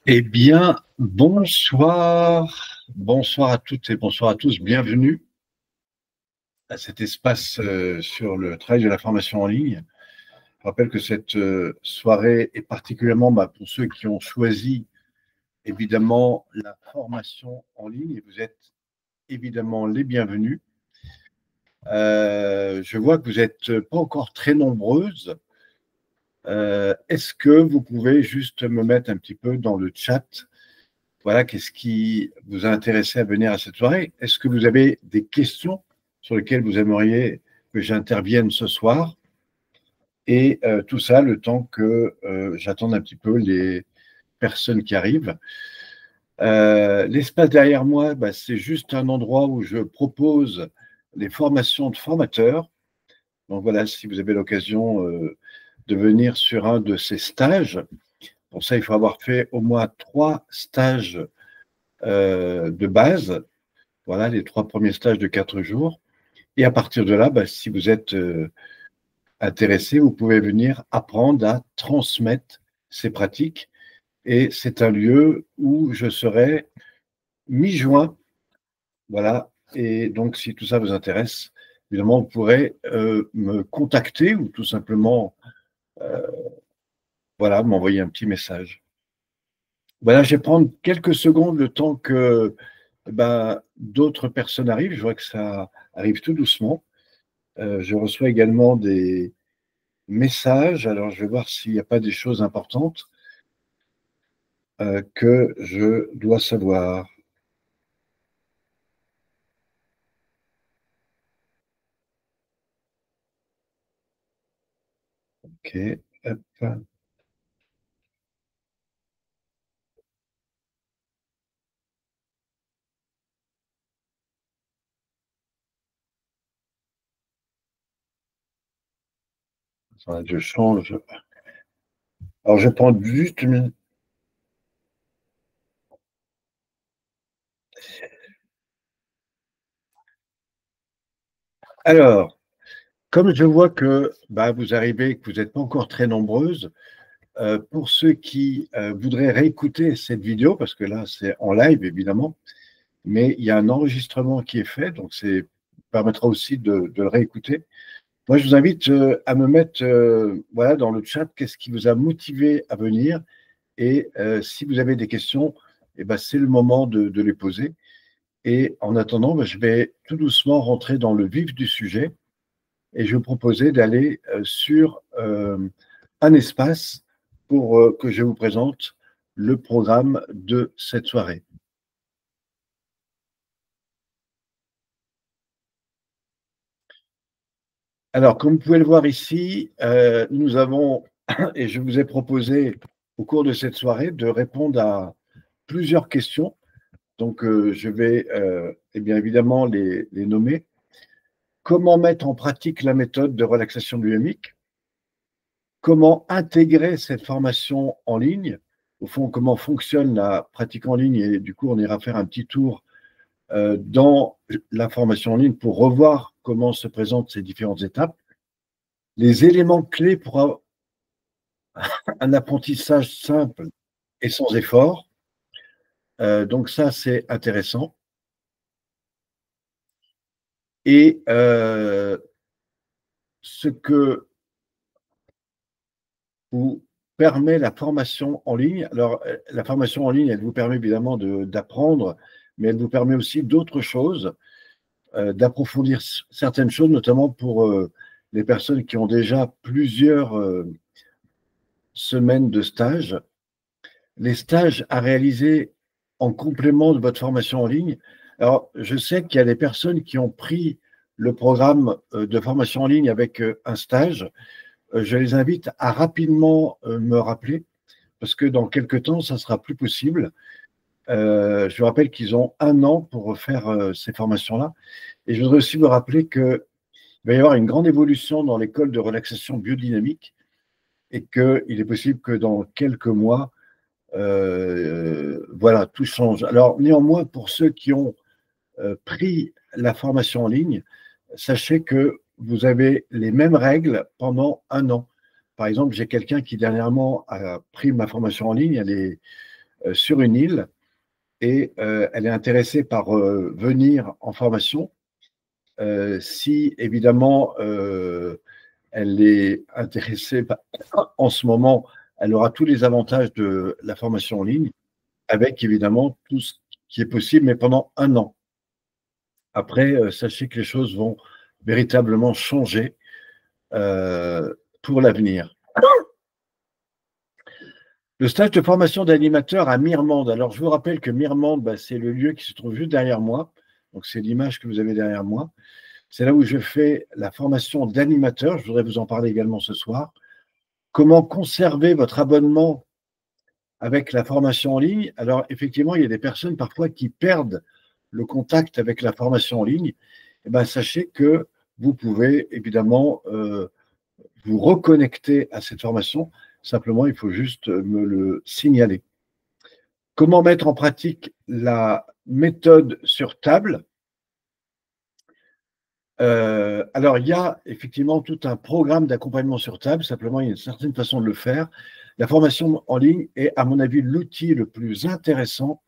Eh bien, bonsoir. Bonsoir à toutes et bonsoir à tous. Bienvenue à cet espace sur le travail de la formation en ligne. Je rappelle que cette soirée est particulièrement pour ceux qui ont choisi évidemment la formation en ligne et vous êtes évidemment les bienvenus. Je vois que vous n'êtes pas encore très nombreuses. Est-ce que vous pouvez juste me mettre un petit peu dans le chat? Voilà, qu'est-ce qui vous a intéressé à venir à cette soirée? Est-ce que vous avez des questions sur lesquelles vous aimeriez que j'intervienne ce soir? Et tout ça, le temps que j'attende un petit peu les personnes qui arrivent. L'espace derrière moi, c'est juste un endroit où je propose les formations de formateurs. Donc voilà, si vous avez l'occasion de venir sur un de ces stages, pour ça, il faut avoir fait au moins 3 stages de base. Voilà, les 3 premiers stages de 4 jours. Et à partir de là, si vous êtes intéressé, vous pouvez venir apprendre à transmettre ces pratiques. Et c'est un lieu où je serai mi-juin. Voilà. Et donc, si tout ça vous intéresse, évidemment, vous pourrez me contacter ou tout simplement voilà, m'envoyer un petit message. Voilà, je vais prendre quelques secondes le temps que d'autres personnes arrivent. Je vois que ça arrive tout doucement. Je reçois également des messages. Alors, je vais voir s'il n'y a pas des choses importantes que je dois savoir. Ok. Hop. Voilà, je change. Alors, je prends juste une minute. Alors, comme je vois que vous arrivez, que vous n'êtes pas encore très nombreuses, pour ceux qui voudraient réécouter cette vidéo, parce que là, c'est en live, évidemment, mais il y a un enregistrement qui est fait, donc c'est permettra aussi de le réécouter. Moi, je vous invite à me mettre voilà, dans le chat qu'est-ce qui vous a motivé à venir et si vous avez des questions, c'est le moment de les poser. Et en attendant, je vais tout doucement rentrer dans le vif du sujet et je vais vous proposer d'aller sur un espace pour que je vous présente le programme de cette soirée. Alors, comme vous pouvez le voir ici, nous avons, et je vous ai proposé au cours de cette soirée de répondre à plusieurs questions. Donc, je vais bien évidemment les nommer. Comment mettre en pratique la méthode de relaxation dynamique? Comment intégrer cette formation en ligne? Au fond, comment fonctionne la pratique en ligne? Et du coup, on ira faire un petit tour dans la formation en ligne pour revoir comment se présentent ces différentes étapes. Les éléments clés pour un apprentissage simple et sans effort. Donc ça, c'est intéressant. Et ce que vous permet la formation en ligne. Alors, la formation en ligne, elle vous permet évidemment d'apprendre, mais elle vous permet aussi d'autres choses, d'approfondir certaines choses, notamment pour les personnes qui ont déjà plusieurs semaines de stage. Les stages à réaliser en complément de votre formation en ligne. Alors, je sais qu'il y a des personnes qui ont pris le programme de formation en ligne avec un stage. Je les invite à rapidement me rappeler parce que dans quelques temps, ça sera plus possible. Je vous rappelle qu'ils ont 1 an pour faire ces formations-là. Et je voudrais aussi vous rappeler qu'il va y avoir une grande évolution dans l'école de relaxation biodynamique et qu'il est possible que dans quelques mois, voilà, tout change. Alors, néanmoins, pour ceux qui ont pris la formation en ligne, sachez que vous avez les mêmes règles pendant 1 an. Par exemple, j'ai quelqu'un qui dernièrement a pris ma formation en ligne, elle est sur une île et elle est intéressée par venir en formation. Si évidemment elle est intéressée en ce moment, elle aura tous les avantages de la formation en ligne, avec évidemment tout ce qui est possible, mais pendant un an. Après, sachez que les choses vont véritablement changer pour l'avenir. Le stage de formation d'animateur à Mirmande. Alors, je vous rappelle que Mirmande, c'est le lieu qui se trouve juste derrière moi. Donc, c'est l'image que vous avez derrière moi. C'est là où je fais la formation d'animateur. Je voudrais vous en parler également ce soir. Comment conserver votre abonnement avec la formation en ligne? Alors, effectivement, il y a des personnes parfois qui perdent le contact avec la formation en ligne. Sachez que vous pouvez évidemment vous reconnecter à cette formation. Simplement, il faut juste me le signaler. Comment mettre en pratique la méthode sur table? Alors, il y a effectivement tout un programme d'accompagnement sur table. Simplement, il y a une certaine façon de le faire. La formation en ligne est, à mon avis, l'outil le plus intéressant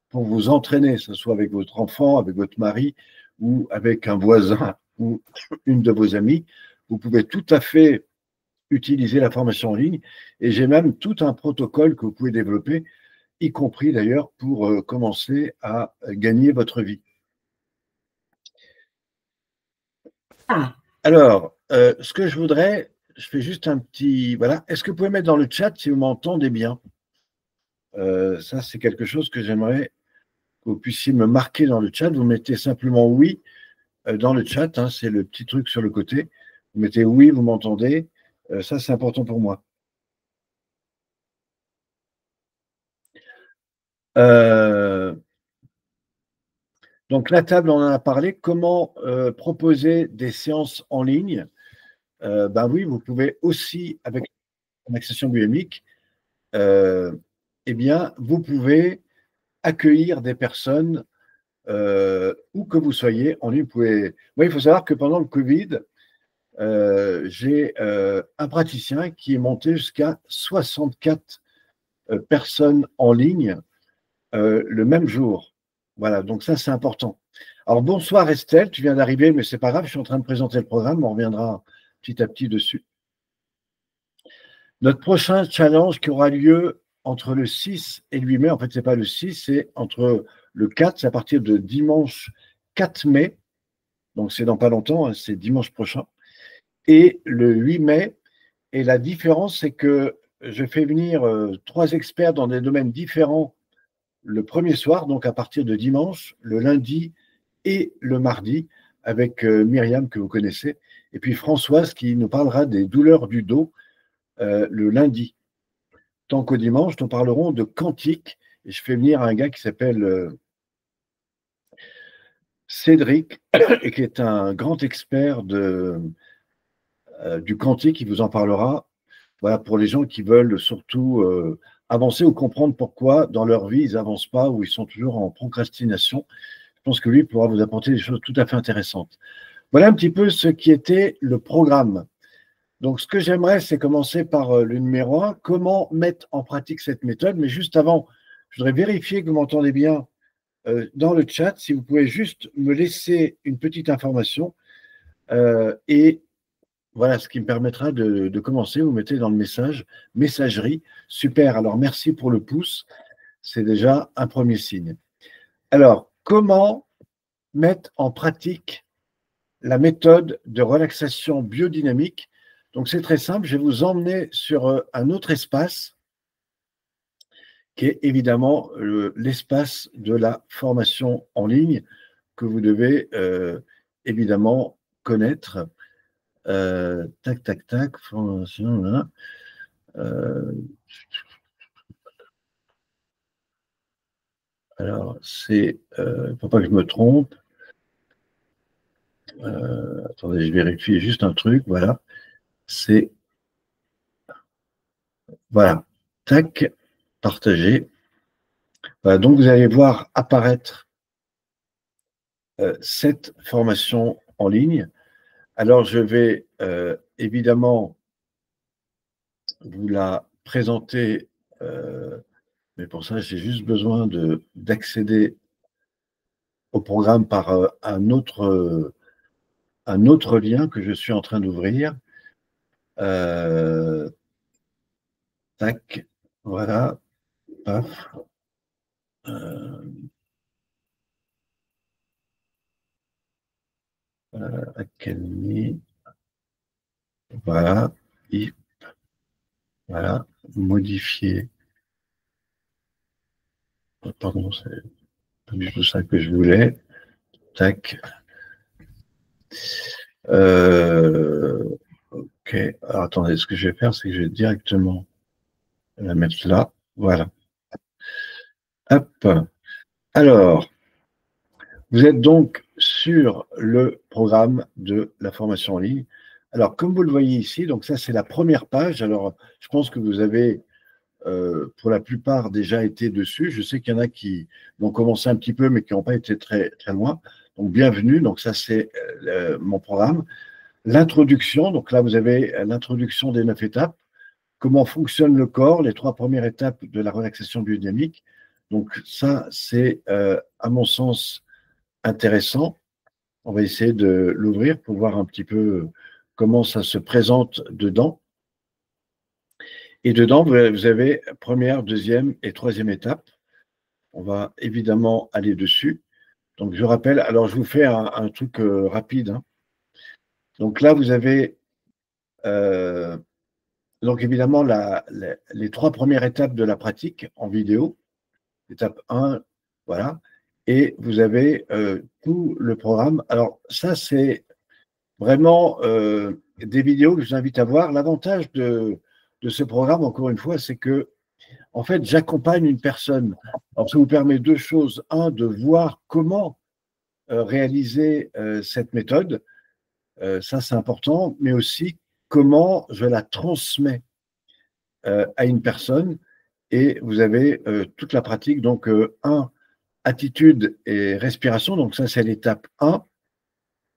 pour vous entraîner, que ce soit avec votre enfant, avec votre mari ou avec un voisin ou une de vos amies. Vous pouvez tout à fait utiliser la formation en ligne et j'ai même tout un protocole que vous pouvez développer, y compris d'ailleurs pour commencer à gagner votre vie. Alors, ce que je voudrais, je fais juste un petit… Voilà. Est-ce que vous pouvez mettre dans le chat si vous m'entendez bien? Ça, c'est quelque chose que j'aimerais que vous puissiez me marquer dans le chat. Vous mettez simplement oui dans le chat. Hein, c'est le petit truc sur le côté. Vous mettez oui, vous m'entendez. Ça, c'est important pour moi. Donc, la table, on en a parlé. Comment proposer des séances en ligne? Oui, vous pouvez aussi, avec l'accession biomique, vous pouvez accueillir des personnes où que vous soyez en ligne. Vous pouvez… Moi, il faut savoir que pendant le Covid, j'ai un praticien qui est monté jusqu'à 64 personnes en ligne le même jour. Voilà, donc ça, c'est important. Alors, bonsoir Estelle, tu viens d'arriver, mais c'est pas grave, je suis en train de présenter le programme, on reviendra petit à petit dessus. Notre prochain challenge qui aura lieu entre le 6 et le 8 mai, en fait, ce n'est pas le 6, c'est entre le 4, c'est à partir de dimanche 4 mai, donc c'est dans pas longtemps, hein, c'est dimanche prochain, et le 8 mai. Et la différence, c'est que je fais venir 3 experts dans des domaines différents le premier soir, donc à partir de dimanche, le lundi et le mardi, avec Myriam que vous connaissez, et puis Françoise qui nous parlera des douleurs du dos le lundi. Tant qu'au dimanche, nous parlerons de quantique, et je fais venir un gars qui s'appelle Cédric, et qui est un grand expert du quantique, qui vous en parlera. Voilà, pour les gens qui veulent surtout avancer ou comprendre pourquoi dans leur vie, ils n'avancent pas ou ils sont toujours en procrastination. Je pense que lui pourra vous apporter des choses tout à fait intéressantes. Voilà un petit peu ce qui était le programme. Donc, ce que j'aimerais, c'est commencer par le numéro 1, comment mettre en pratique cette méthode. Mais juste avant, je voudrais vérifier que vous m'entendez bien dans le chat. Si vous pouvez juste me laisser une petite information et voilà, ce qui me permettra de commencer. Vous mettez dans le message, messagerie. Super, alors merci pour le pouce. C'est déjà un premier signe. Alors, comment mettre en pratique la méthode de relaxation biodynamique? Donc, c'est très simple. Je vais vous emmener sur un autre espace qui est évidemment l'espace de la formation en ligne que vous devez évidemment connaître. Tac, tac, tac, formation, là. Alors, c'est, il ne faut pas que je me trompe. Attendez, je vérifie juste un truc, voilà. C'est, voilà, tac, partager. Voilà, donc, vous allez voir apparaître cette formation en ligne. Alors, je vais évidemment vous la présenter Mais pour ça, j'ai juste besoin d'accéder au programme par un autre lien que je suis en train d'ouvrir. Tac, voilà, paf. Académie, voilà, voilà, modifier. Pardon, c'est pas du tout ça que je voulais. Tac. Ok. Alors, attendez, ce que je vais faire, c'est que je vais directement la mettre là. Voilà. Hop. Alors, vous êtes donc sur le programme de la formation en ligne. Alors, comme vous le voyez ici, donc ça, c'est la première page. Alors, je pense que vous avez, pour la plupart, déjà été dessus. Je sais qu'il y en a qui vont commencer un petit peu, mais qui n'ont pas été très, très loin. Donc, bienvenue. Donc, ça, c'est mon programme. L'introduction. Donc, là, vous avez l'introduction des 9 étapes. Comment fonctionne le corps, les 3 premières étapes de la relaxation biodynamique. Donc, ça, c'est, à mon sens, intéressant. On va essayer de l'ouvrir pour voir un petit peu comment ça se présente dedans. Et dedans, vous avez première, deuxième et troisième étape. On va évidemment aller dessus. Donc, je rappelle, alors je vous fais un truc rapide. Hein. Donc là, vous avez, donc évidemment, les 3 premières étapes de la pratique en vidéo. Étape 1, voilà. Et vous avez tout le programme. Alors, ça, c'est vraiment des vidéos que je vous invite à voir. L'avantage de ce programme, encore une fois, c'est que, en fait, j'accompagne une personne. Alors, ça vous permet 2 choses. Un, de voir comment réaliser cette méthode. Ça, c'est important. Mais aussi, comment je la transmets à une personne. Et vous avez toute la pratique. Donc, 1, attitude et respiration. Donc, ça, c'est l'étape 1.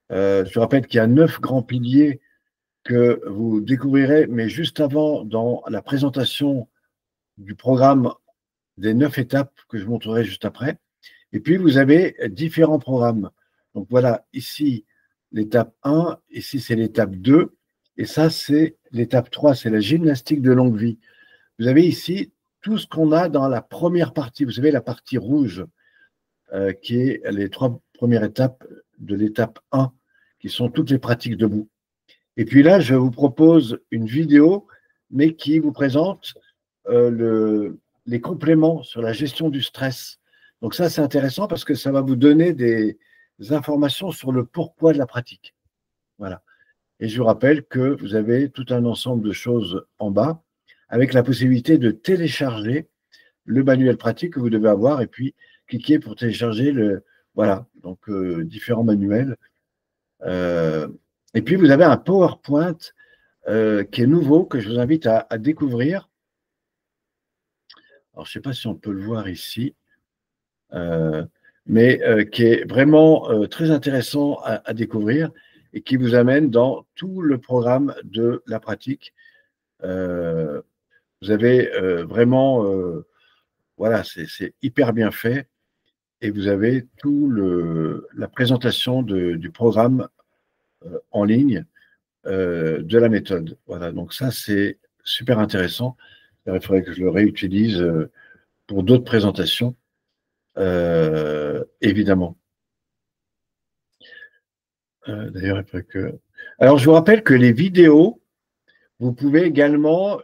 Je rappelle qu'il y a 9 grands piliers que vous découvrirez, mais juste avant, dans la présentation du programme des 9 étapes que je montrerai juste après. Et puis, vous avez différents programmes. Donc, voilà, ici, l'étape 1, ici, c'est l'étape 2, et ça, c'est l'étape 3, c'est la gymnastique de longue vie. Vous avez ici tout ce qu'on a dans la première partie. Vous savez, la partie rouge, qui est les 3 premières étapes de l'étape 1, qui sont toutes les pratiques debout. Et puis là, je vous propose une vidéo, mais qui vous présente les compléments sur la gestion du stress. Donc ça, c'est intéressant parce que ça va vous donner des informations sur le pourquoi de la pratique. Voilà. Et je vous rappelle que vous avez tout un ensemble de choses en bas, avec la possibilité de télécharger le manuel pratique que vous devez avoir, et puis cliquer pour télécharger voilà, donc différents manuels. Et puis vous avez un PowerPoint qui est nouveau, que je vous invite à découvrir. Alors, je ne sais pas si on peut le voir ici, mais qui est vraiment très intéressant à découvrir et qui vous amène dans tout le programme de la pratique. Vous avez vraiment, voilà, c'est hyper bien fait et vous avez tout la présentation du programme en ligne de la méthode. Voilà, donc ça, c'est super intéressant. Il faudrait que je le réutilise pour d'autres présentations, évidemment. D'ailleurs, il faudrait que… Alors, je vous rappelle que les vidéos, vous pouvez également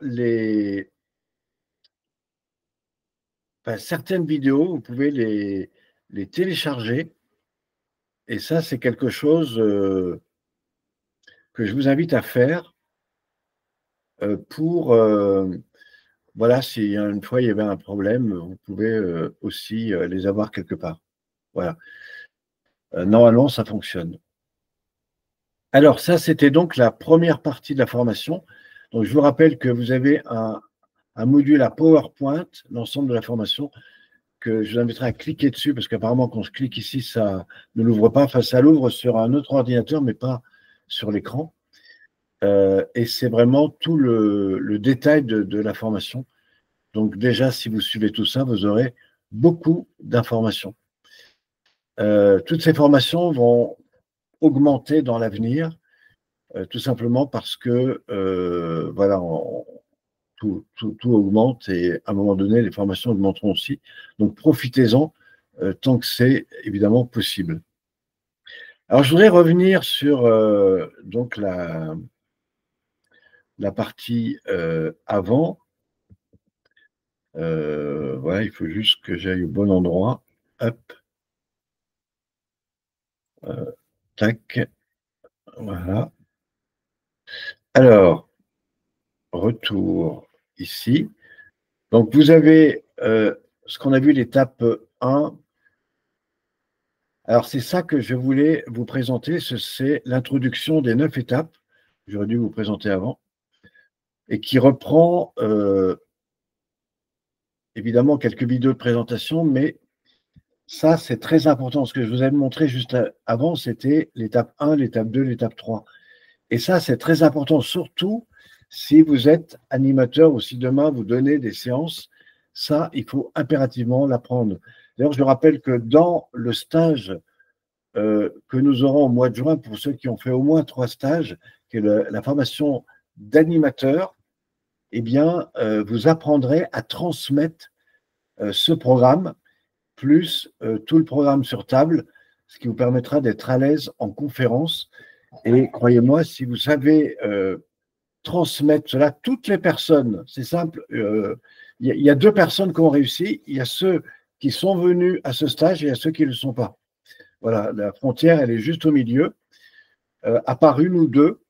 enfin, certaines vidéos, vous pouvez les télécharger. Et ça, c'est quelque chose que je vous invite à faire pour… voilà, si une fois il y avait un problème, vous pouvez aussi les avoir quelque part. Voilà. Normalement, ça fonctionne. Alors, ça, c'était donc la première partie de la formation. Donc, je vous rappelle que vous avez un module à PowerPoint, l'ensemble de la formation, que je vous inviterai à cliquer dessus, parce qu'apparemment, quand je clique ici, ça ne l'ouvre pas. Enfin, ça l'ouvre sur un autre ordinateur, mais pas sur l'écran. Et c'est vraiment tout le détail de la formation Donc déjà, si vous suivez tout ça, vous aurez beaucoup d'informations. Toutes ces formations vont augmenter dans l'avenir, tout simplement parce que voilà, tout augmente et à un moment donné, les formations augmenteront aussi. Donc profitez-en tant que c'est évidemment possible. Alors je voudrais revenir sur donc la partie avant. Voilà, il faut juste que j'aille au bon endroit. Hop. Tac. Voilà. Alors, retour ici. Donc, vous avez ce qu'on a vu, l'étape 1. Alors, c'est ça que je voulais vous présenter. C'est l'introduction des 9 étapes. J'aurais dû vous présenter avant. Et qui reprend évidemment quelques vidéos de présentation, mais ça, c'est très important. Ce que je vous avais montré juste avant, c'était l'étape 1, l'étape 2, l'étape 3. Et ça, c'est très important, surtout si vous êtes animateur ou si demain vous donnez des séances. Ça, il faut impérativement l'apprendre. D'ailleurs, je rappelle que dans le stage que nous aurons au mois de juin, pour ceux qui ont fait au moins 3 stages, qui est la formation d'animateur, eh bien, vous apprendrez à transmettre ce programme, plus tout le programme sur table, ce qui vous permettra d'être à l'aise en conférence. Et croyez-moi, si vous savez transmettre cela, toutes les personnes, c'est simple, il y a 2 personnes qui ont réussi, il y a ceux qui sont venus à ce stage et il y a ceux qui ne le sont pas. Voilà, la frontière, elle est juste au milieu. À part une ou deux,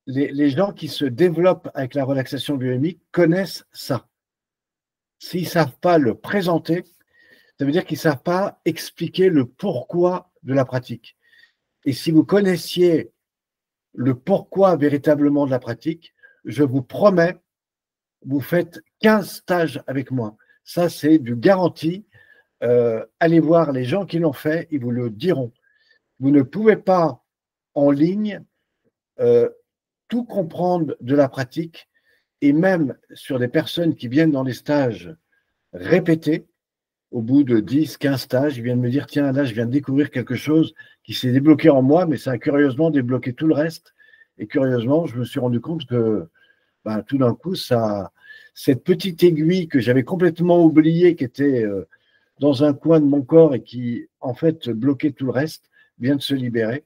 les gens qui se développent avec la relaxation biomique connaissent ça. S'ils ne savent pas le présenter, ça veut dire qu'ils ne savent pas expliquer le pourquoi de la pratique. Et si vous connaissiez le pourquoi véritablement de la pratique, je vous promets, vous faites 15 stages avec moi. Ça, c'est du garanti. Allez voir les gens qui l'ont fait, ils vous le diront. Vous ne pouvez pas, en ligne, tout comprendre de la pratique, et même sur des personnes qui viennent dans les stages répétés, au bout de 10, 15 stages, ils viennent me dire, tiens, là, je viens de découvrir quelque chose qui s'est débloqué en moi, mais ça a curieusement débloqué tout le reste. Et curieusement, je me suis rendu compte que tout d'un coup, cette petite aiguille que j'avais complètement oubliée, qui était dans un coin de mon corps et qui, en fait, bloquait tout le reste, vient de se libérer.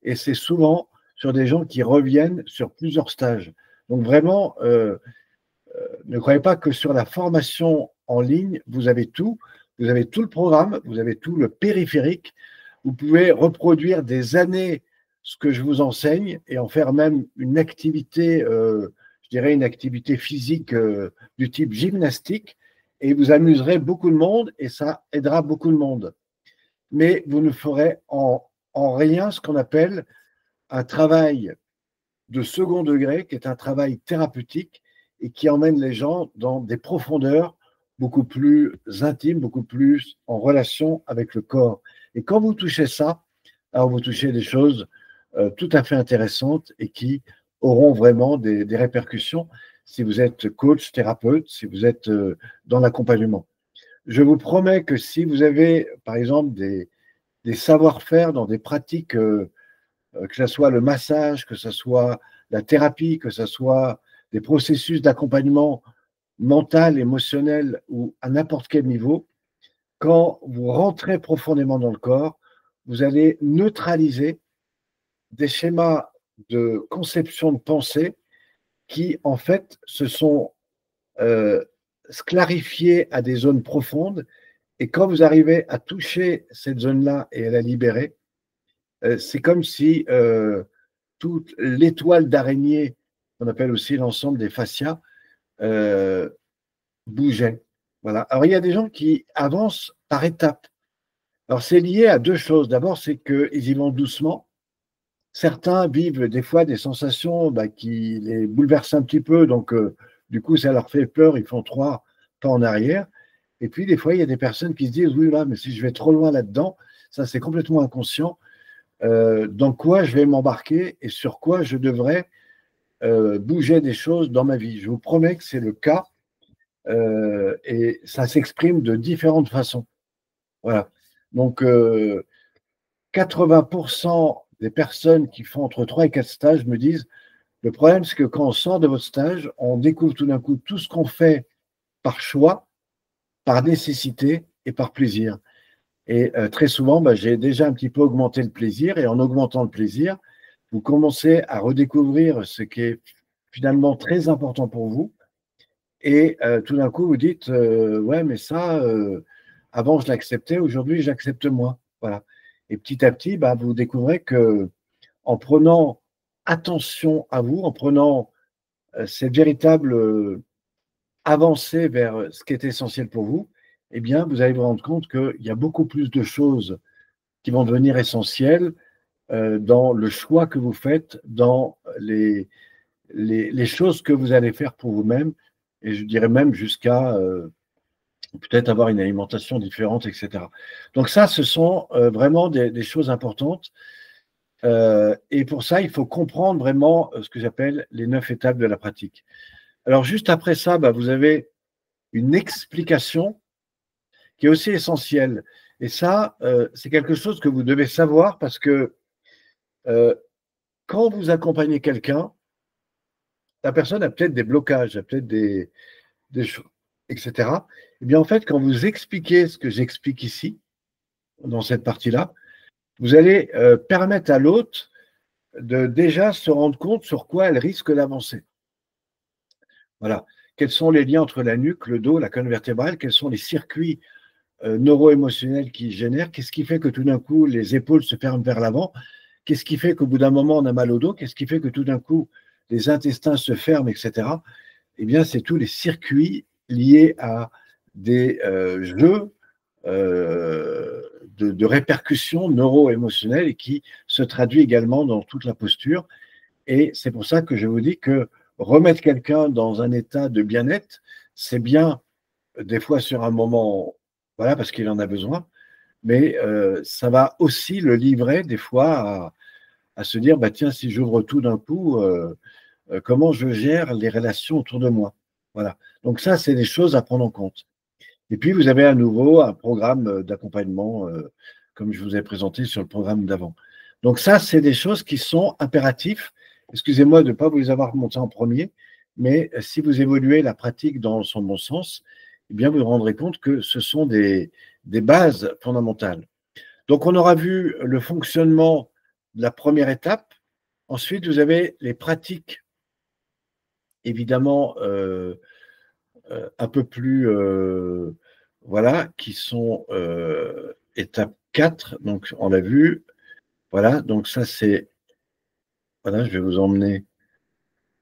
Et c'est souvent sur des gens qui reviennent sur plusieurs stages. Donc vraiment, ne croyez pas que sur la formation en ligne, vous avez tout. Vous avez tout le programme, vous avez tout le périphérique. Vous pouvez reproduire des années ce que je vous enseigne et en faire même une activité, je dirais une activité physique du type gymnastique, et vous amuserez beaucoup de monde et ça aidera beaucoup de monde. Mais vous ne ferez en rien ce qu'on appelle un travail de second degré, qui est un travail thérapeutique et qui emmène les gens dans des profondeurs beaucoup plus intimes, beaucoup plus en relation avec le corps. Et quand vous touchez ça, alors vous touchez des choses tout à fait intéressantes et qui auront vraiment des répercussions si vous êtes coach, thérapeute, si vous êtes dans l'accompagnement. Je vous promets que si vous avez, par exemple, des savoir-faire dans des pratiques, que ce soit le massage, que ce soit la thérapie, que ce soit des processus d'accompagnement mental, émotionnel ou à n'importe quel niveau, quand vous rentrez profondément dans le corps, vous allez neutraliser des schémas de conception de pensée qui, en fait, se sont clarifiés à des zones profondes. Et quand vous arrivez à toucher cette zone-là et à la libérer, c'est comme si toute l'étoile d'araignée, qu'on appelle aussi l'ensemble des fascias, bougeait. Voilà. Alors, il y a des gens qui avancent par étapes. Alors, c'est lié à 2 choses. D'abord, c'est qu'ils y vont doucement. Certains vivent des fois des sensations qui les bouleversent un petit peu, donc du coup, ça leur fait peur, ils font 3 pas en arrière. Et puis, des fois, il y a des personnes qui se disent, oui, là, mais si je vais trop loin là-dedans, ça, c'est complètement inconscient. Dans quoi je vais m'embarquer et sur quoi je devrais bouger des choses dans ma vie. Je vous promets que c'est le cas. et ça s'exprime de différentes façons. Voilà. Donc, 80% des personnes qui font entre 3 et 4 stages me disent, le problème, c'est que quand on sort de votre stage, on découvre tout d'un coup tout ce qu'on fait par choix, par nécessité et par plaisir. Et très souvent, j'ai déjà un petit peu augmenté le plaisir, et en augmentant le plaisir, vous commencez à redécouvrir ce qui est finalement très important pour vous. Et tout d'un coup, vous dites, ouais, mais ça, avant je l'acceptais, aujourd'hui j'accepte moins. Voilà. Et petit à petit, vous découvrez que en prenant attention à vous, en prenant cette véritable avancée vers ce qui est essentiel pour vous, eh bien, vous allez vous rendre compte qu'il y a beaucoup plus de choses qui vont devenir essentielles dans le choix que vous faites, dans les choses que vous allez faire pour vous-même, et je dirais même jusqu'à peut-être avoir une alimentation différente, etc. Donc ça, ce sont vraiment des choses importantes. Et pour ça, il faut comprendre vraiment ce que j'appelle les 9 étapes de la pratique. Alors juste après ça, vous avez une explication qui est aussi essentielle. Et ça, c'est quelque chose que vous devez savoir parce que quand vous accompagnez quelqu'un, la personne a peut-être des blocages, a peut-être des choses, etc. Eh bien, en fait, quand vous expliquez ce que j'explique ici, dans cette partie-là, vous allez permettre à l'autre de déjà se rendre compte sur quoi elle risque d'avancer. Voilà. Quels sont les liens entre la nuque, le dos, la colonne vertébrale? Quels sont les circuits neuro-émotionnels qui génèrent? Qu'est-ce qui fait que tout d'un coup, les épaules se ferment vers l'avant? Qu'est-ce qui fait qu'au bout d'un moment, on a mal au dos? Qu'est-ce qui fait que tout d'un coup, les intestins se ferment, etc. Eh bien, c'est tous les circuits liés à des jeux de répercussions neuro-émotionnelles et qui se traduit également dans toute la posture. Et c'est pour ça que je vous dis que remettre quelqu'un dans un état de bien-être, c'est bien des fois sur un moment, voilà, parce qu'il en a besoin, mais ça va aussi le livrer des fois à se dire, tiens, si j'ouvre tout d'un coup, comment je gère les relations autour de moi. Voilà. Donc ça, c'est des choses à prendre en compte. Et puis, vous avez à nouveau un programme d'accompagnement, comme je vous ai présenté sur le programme d'avant. Donc ça, c'est des choses qui sont impératives. Excusez-moi de ne pas vous les avoir montrées en premier, mais si vous évoluez la pratique dans son bon sens, eh bien, vous vous rendrez compte que ce sont des bases fondamentales. Donc, on aura vu le fonctionnement de la première étape. Ensuite, vous avez les pratiques, évidemment, un peu plus, voilà, qui sont étape 4. Donc, on l'a vu. Voilà, donc ça, c'est, voilà, je vais vous emmener,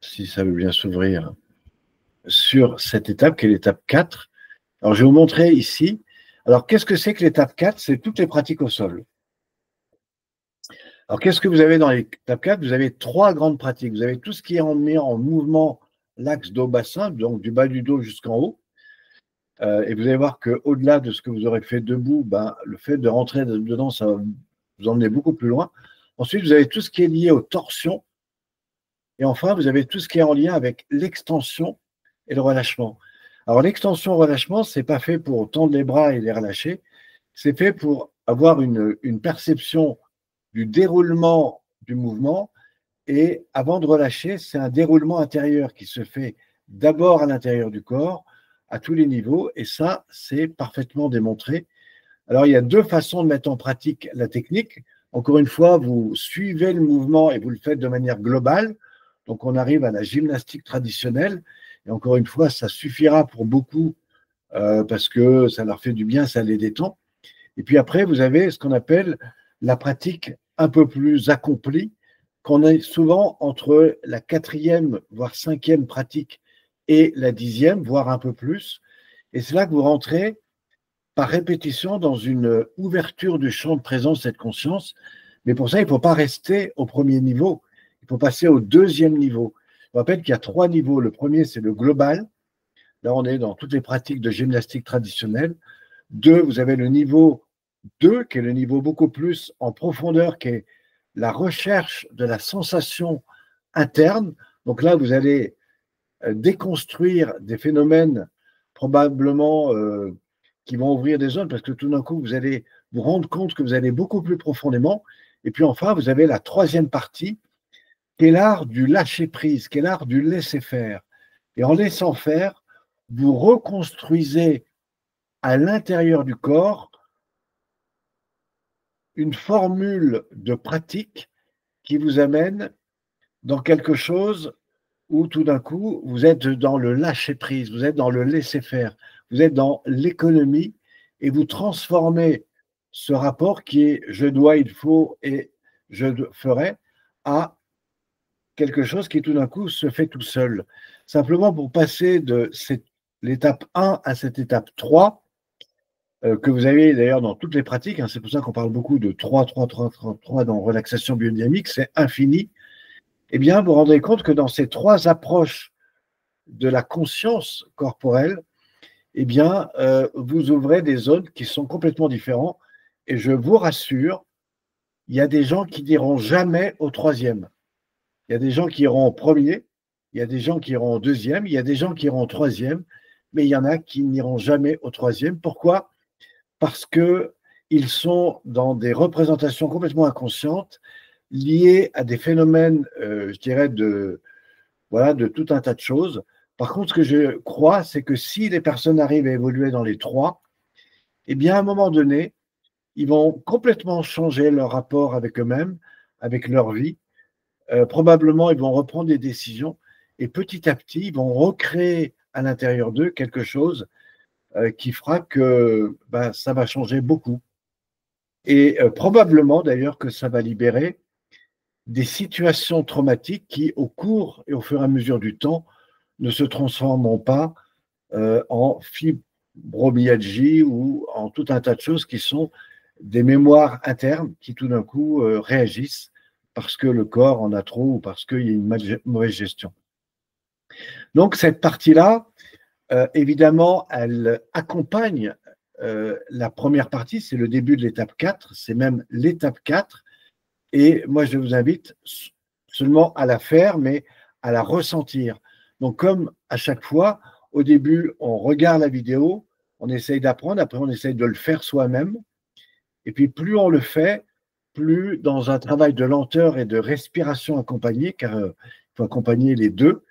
si ça veut bien s'ouvrir, sur cette étape qui est l'étape 4. Alors, je vais vous montrer ici. Alors, qu'est-ce que c'est que l'étape 4? C'est toutes les pratiques au sol. Alors, qu'est-ce que vous avez dans l'étape 4? Vous avez 3 grandes pratiques. Vous avez tout ce qui est mis en mouvement l'axe dos-bassin, donc du bas du dos jusqu'en haut. Et vous allez voir qu'au-delà de ce que vous aurez fait debout, le fait de rentrer dedans, ça va vous emmener beaucoup plus loin. Ensuite, vous avez tout ce qui est lié aux torsions. Et enfin, vous avez tout ce qui est en lien avec l'extension et le relâchement. Alors, l'extension et le relâchement, ce n'est pas fait pour tendre les bras et les relâcher. C'est fait pour avoir une perception du déroulement du mouvement. Et avant de relâcher, c'est un déroulement intérieur qui se fait d'abord à l'intérieur du corps, à tous les niveaux, et ça, c'est parfaitement démontré. Alors, il y a 2 façons de mettre en pratique la technique. Encore une fois, vous suivez le mouvement et vous le faites de manière globale. Donc, on arrive à la gymnastique traditionnelle. Et encore une fois, ça suffira pour beaucoup parce que ça leur fait du bien, ça les détend. Et puis après, vous avez ce qu'on appelle la pratique un peu plus accomplie, qu'on est souvent entre la 4e, voire 5e pratique et la 10e, voire un peu plus. Et c'est là que vous rentrez par répétition dans une ouverture du champ de présence et de conscience. Mais pour ça, il ne faut pas rester au premier niveau. Il faut passer au 2e niveau. Je rappelle qu'il y a 3 niveaux. Le premier, c'est le global. Là, on est dans toutes les pratiques de gymnastique traditionnelle. 2, vous avez le niveau 2, qui est le niveau beaucoup plus en profondeur, qui est la recherche de la sensation interne. Donc là, vous allez déconstruire des phénomènes probablement qui vont ouvrir des zones parce que tout d'un coup, vous allez vous rendre compte que vous allez beaucoup plus profondément. Et puis enfin, vous avez la troisième partie, qui est l'art du lâcher-prise, qui est l'art du laisser-faire. Et en laissant faire, vous reconstruisez à l'intérieur du corps une formule de pratique qui vous amène dans quelque chose où tout d'un coup, vous êtes dans le lâcher-prise, vous êtes dans le laisser-faire, vous êtes dans l'économie et vous transformez ce rapport qui est je dois, il faut et je ferai à quelque chose qui tout d'un coup se fait tout seul. Simplement pour passer de l'étape 1 à cette étape 3, que vous avez d'ailleurs dans toutes les pratiques, hein, c'est pour ça qu'on parle beaucoup de 3, 3, 3, 3, 3 dans relaxation biodynamique, c'est infini. Eh bien, vous vous rendrez compte que dans ces trois approches de la conscience corporelle, eh bien, vous ouvrez des zones qui sont complètement différentes. Et je vous rassure, il y a des gens qui n'iront jamais au troisième. Il y a des gens qui iront au premier, il y a des gens qui iront au deuxième, il y a des gens qui iront au troisième, mais il y en a qui n'iront jamais au troisième. Pourquoi? Parce qu'ils sont dans des représentations complètement inconscientes liées à des phénomènes, je dirais, voilà, de tout un tas de choses. Par contre, ce que je crois, c'est que si les personnes arrivent à évoluer dans les trois, eh bien, à un moment donné, ils vont complètement changer leur rapport avec eux-mêmes, avec leur vie. Probablement, ils vont reprendre des décisions et petit à petit, ils vont recréer à l'intérieur d'eux quelque chose qui fera que ça va changer beaucoup. Et probablement, d'ailleurs, que ça va libérer des situations traumatiques qui, au cours et au fur et à mesure du temps, ne se transformeront pas en fibromyalgie ou en tout un tas de choses qui sont des mémoires internes qui tout d'un coup réagissent parce que le corps en a trop ou parce qu'il y a une mauvaise gestion. Donc cette partie-là, évidemment, elle accompagne la première partie, c'est le début de l'étape 4, c'est même l'étape 4, et moi je vous invite seulement à la faire, mais à la ressentir. Donc comme à chaque fois, au début, on regarde la vidéo, on essaye d'apprendre, après on essaye de le faire soi-même, et puis plus on le fait, plus dans un travail de lenteur et de respiration accompagnée, car il faut accompagner les deux,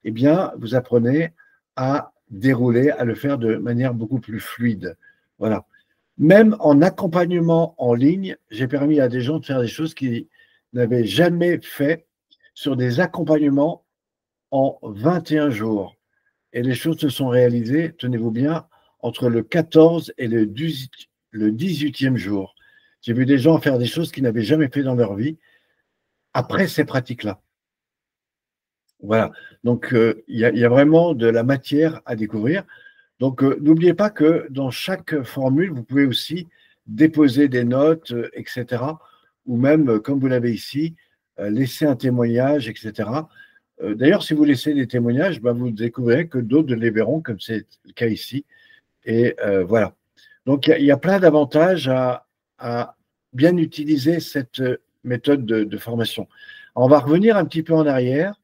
eh bien, vous apprenez à dérouler, à le faire de manière beaucoup plus fluide. Voilà. Même en accompagnement en ligne, j'ai permis à des gens de faire des choses qu'ils n'avaient jamais fait sur des accompagnements en 21 jours. Et les choses se sont réalisées, tenez-vous bien, entre le 14 et le 18e jour. J'ai vu des gens faire des choses qu'ils n'avaient jamais fait dans leur vie après ces pratiques-là. Voilà. Donc, il y a vraiment de la matière à découvrir. Donc, n'oubliez pas que dans chaque formule, vous pouvez aussi déposer des notes, etc. Ou même, comme vous l'avez ici, laisser un témoignage, etc. D'ailleurs, si vous laissez des témoignages, vous découvrirez que d'autres les verront, comme c'est le cas ici. Et voilà. Donc, il y a plein d'avantages à bien utiliser cette méthode de formation. Alors, on va revenir un petit peu en arrière.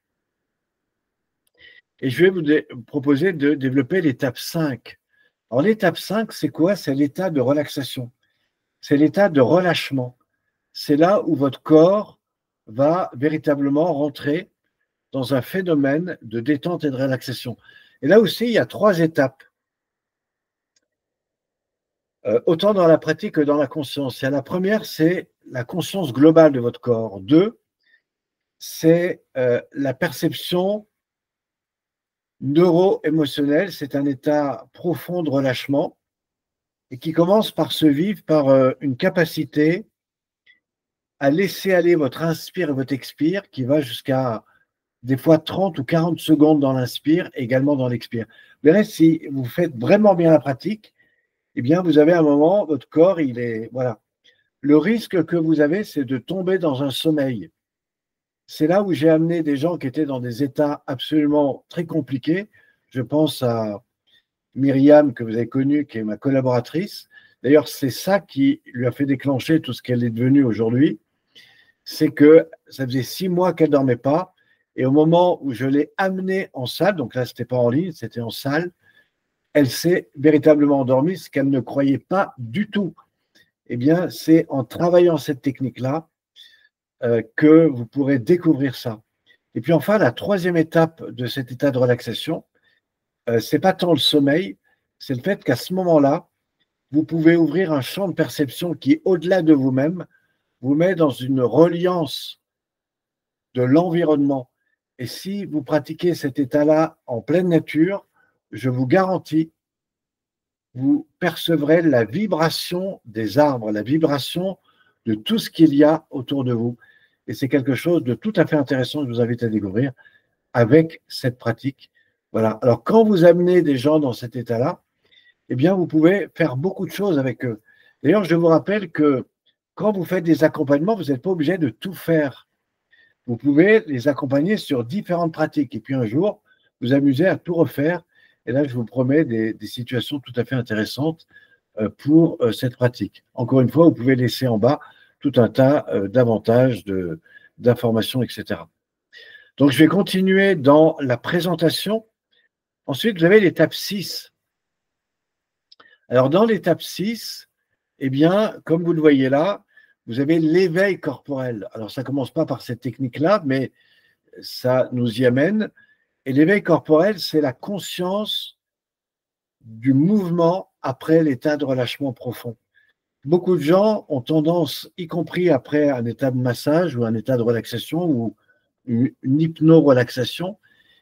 Et je vais vous proposer de développer l'étape 5. Alors, l'étape 5, c'est quoi? C'est l'état de relaxation. C'est l'état de relâchement. C'est là où votre corps va véritablement rentrer dans un phénomène de détente et de relaxation. Et là aussi, il y a 3 étapes. Autant dans la pratique que dans la conscience. La première, c'est la conscience globale de votre corps. 2, c'est la perception neuro-émotionnelle. C'est un état profond de relâchement et qui commence par se vivre par une capacité à laisser aller votre inspire et votre expire qui va jusqu'à des fois 30 ou 40 secondes dans l'inspire, également dans l'expire. Vous verrez, si vous faites vraiment bien la pratique, eh bien, vous avez un moment, votre corps, il est… Voilà. Le risque que vous avez, c'est de tomber dans un sommeil. C'est là où j'ai amené des gens qui étaient dans des états absolument très compliqués. Je pense à Myriam, que vous avez connue, qui est ma collaboratrice. D'ailleurs, c'est ça qui lui a fait déclencher tout ce qu'elle est devenue aujourd'hui. C'est que ça faisait 6 mois qu'elle ne dormait pas. Et au moment où je l'ai amenée en salle, donc là, ce n'était pas en ligne, c'était en salle, elle s'est véritablement endormie, ce qu'elle ne croyait pas du tout. Eh bien, c'est en travaillant cette technique-là que vous pourrez découvrir ça. Et puis enfin, la troisième étape de cet état de relaxation, ce n'est pas tant le sommeil, c'est le fait qu'à ce moment-là, vous pouvez ouvrir un champ de perception qui, au-delà de vous-même, vous met dans une reliance de l'environnement. Et si vous pratiquez cet état-là en pleine nature, je vous garantis, vous percevrez la vibration des arbres, la vibration de tout ce qu'il y a autour de vous. Et c'est quelque chose de tout à fait intéressant que je vous invite à découvrir avec cette pratique. Voilà. Alors, quand vous amenez des gens dans cet état-là, eh bien, vous pouvez faire beaucoup de choses avec eux. D'ailleurs, je vous rappelle que quand vous faites des accompagnements, vous n'êtes pas obligé de tout faire. Vous pouvez les accompagner sur différentes pratiques. Et puis un jour, vous amusez à tout refaire. Et là, je vous promets des situations tout à fait intéressantes pour cette pratique. Encore une fois, vous pouvez laisser en bas tout un tas d'avantages, d'informations, etc. Donc, je vais continuer dans la présentation. Ensuite, vous avez l'étape 6. Alors, dans l'étape 6, eh bien, comme vous le voyez là, vous avez l'éveil corporel. Alors, ça ne commence pas par cette technique-là, mais ça nous y amène. Et l'éveil corporel, c'est la conscience du mouvement après l'état de relâchement profond. Beaucoup de gens ont tendance, y compris après un état de massage ou un état de relaxation ou une hypno-relaxation,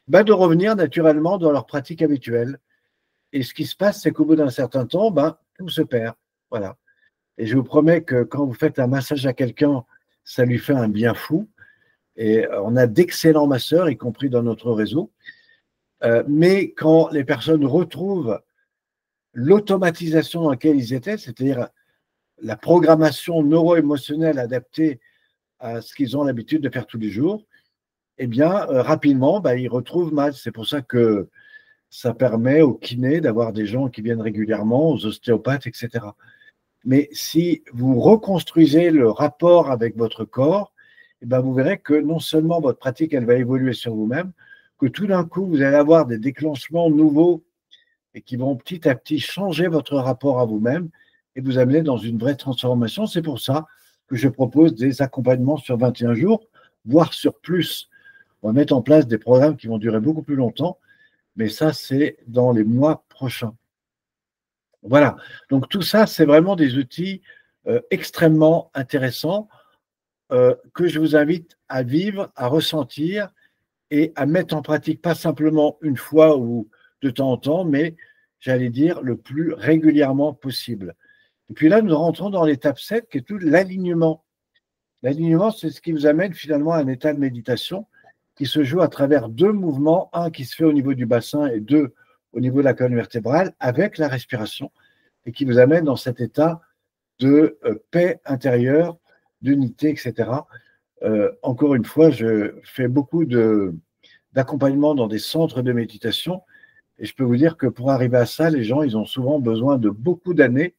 de revenir naturellement dans leur pratique habituelle. Et ce qui se passe, c'est qu'au bout d'un certain temps, tout se perd. Voilà. Et je vous promets que quand vous faites un massage à quelqu'un, ça lui fait un bien fou. Et on a d'excellents masseurs, y compris dans notre réseau. Mais quand les personnes retrouvent l'automatisation dans laquelle ils étaient, c'est-à-dire la programmation neuro-émotionnelle adaptée à ce qu'ils ont l'habitude de faire tous les jours, eh bien, rapidement, ils retrouvent mal. C'est pour ça que ça permet aux kinés d'avoir des gens qui viennent régulièrement, aux ostéopathes, etc. Mais si vous reconstruisez le rapport avec votre corps, vous verrez que non seulement votre pratique, elle va évoluer sur vous-même, que tout d'un coup, vous allez avoir des déclenchements nouveaux et qui vont petit à petit changer votre rapport à vous-même et vous amener dans une vraie transformation. C'est pour ça que je propose des accompagnements sur 21 jours, voire sur plus. On va mettre en place des programmes qui vont durer beaucoup plus longtemps, mais ça, c'est dans les mois prochains. Voilà, donc tout ça, c'est vraiment des outils extrêmement intéressants que je vous invite à vivre, à ressentir et à mettre en pratique, pas simplement une fois ou de temps en temps, mais j'allais dire le plus régulièrement possible. Et puis là, nous rentrons dans l'étape 7, qui est tout l'alignement. L'alignement, c'est ce qui vous amène finalement à un état de méditation qui se joue à travers deux mouvements, un qui se fait au niveau du bassin et deux au niveau de la colonne vertébrale, avec la respiration, et qui vous amène dans cet état de paix intérieure, d'unité, etc. Encore une fois, je fais beaucoup d'accompagnement dans des centres de méditation, et je peux vous dire que pour arriver à ça, les gens, ils ont souvent besoin de beaucoup d'années,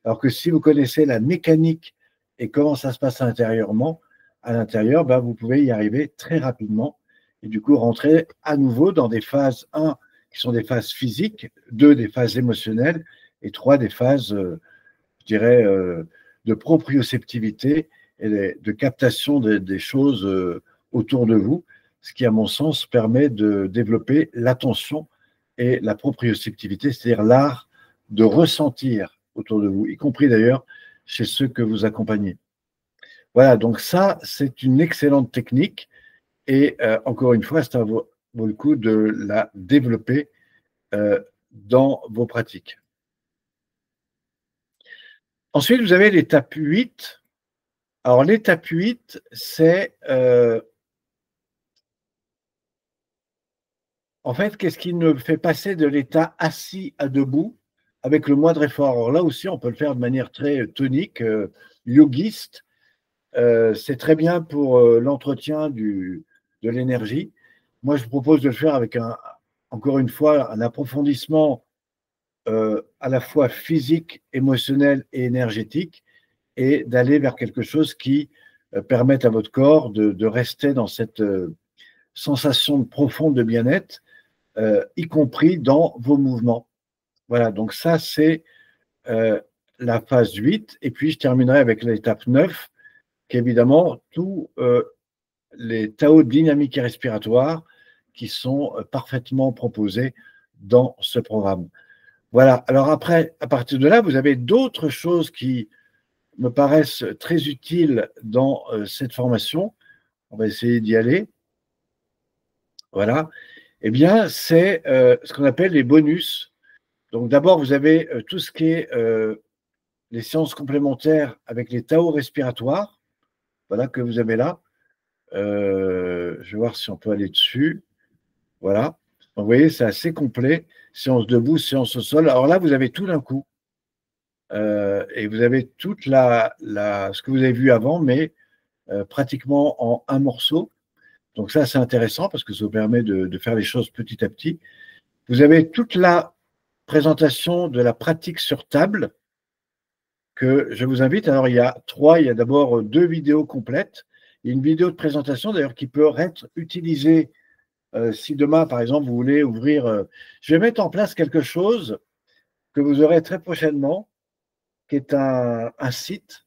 alors que si vous connaissez la mécanique et comment ça se passe intérieurement, à l'intérieur, vous pouvez y arriver très rapidement et du coup rentrer à nouveau dans des phases 1 qui sont des phases physiques, 2 des phases émotionnelles et 3 des phases, je dirais, de proprioceptivité et de captation des choses autour de vous, ce qui, à mon sens, permet de développer l'attention et la proprioceptivité, c'est-à-dire l'art de ressentir autour de vous, y compris d'ailleurs chez ceux que vous accompagnez. Voilà, donc ça, c'est une excellente technique et encore une fois, ça vaut le coup de la développer dans vos pratiques. Ensuite, vous avez l'étape 8. Alors, l'étape 8, c'est en fait, qu'est-ce qui nous fait passer de l'état assis à debout avec le moindre effort. Alors là aussi, on peut le faire de manière très tonique, yogiste. C'est très bien pour l'entretien de l'énergie. Moi, je vous propose de le faire avec, encore une fois, un approfondissement à la fois physique, émotionnel et énergétique, et d'aller vers quelque chose qui permette à votre corps de rester dans cette sensation profonde de bien-être, y compris dans vos mouvements. Voilà, donc ça, c'est la phase 8. Et puis, je terminerai avec l'étape 9, qui est évidemment tous les Tao dynamiques et respiratoires qui sont parfaitement proposés dans ce programme. Voilà, alors après, à partir de là, vous avez d'autres choses qui me paraissent très utiles dans cette formation. On va essayer d'y aller. Voilà. Eh bien, c'est ce qu'on appelle les bonus. Donc d'abord, vous avez tout ce qui est les séances complémentaires avec les Tao respiratoires, voilà, que vous avez là. Je vais voir si on peut aller dessus. Voilà. Donc, vous voyez, c'est assez complet. Séance debout, séance au sol. Alors là, vous avez tout d'un coup. Et vous avez toute ce que vous avez vu avant, mais pratiquement en un morceau. Donc ça, c'est intéressant parce que ça vous permet de faire les choses petit à petit. Vous avez toute la présentation de la pratique sur table que je vous invite. Alors, il y a d'abord 2 vidéos complètes. Il y a une vidéo de présentation, d'ailleurs, qui peut être utilisée si demain, par exemple, vous voulez ouvrir. Je vais mettre en place quelque chose que vous aurez très prochainement, qui est un site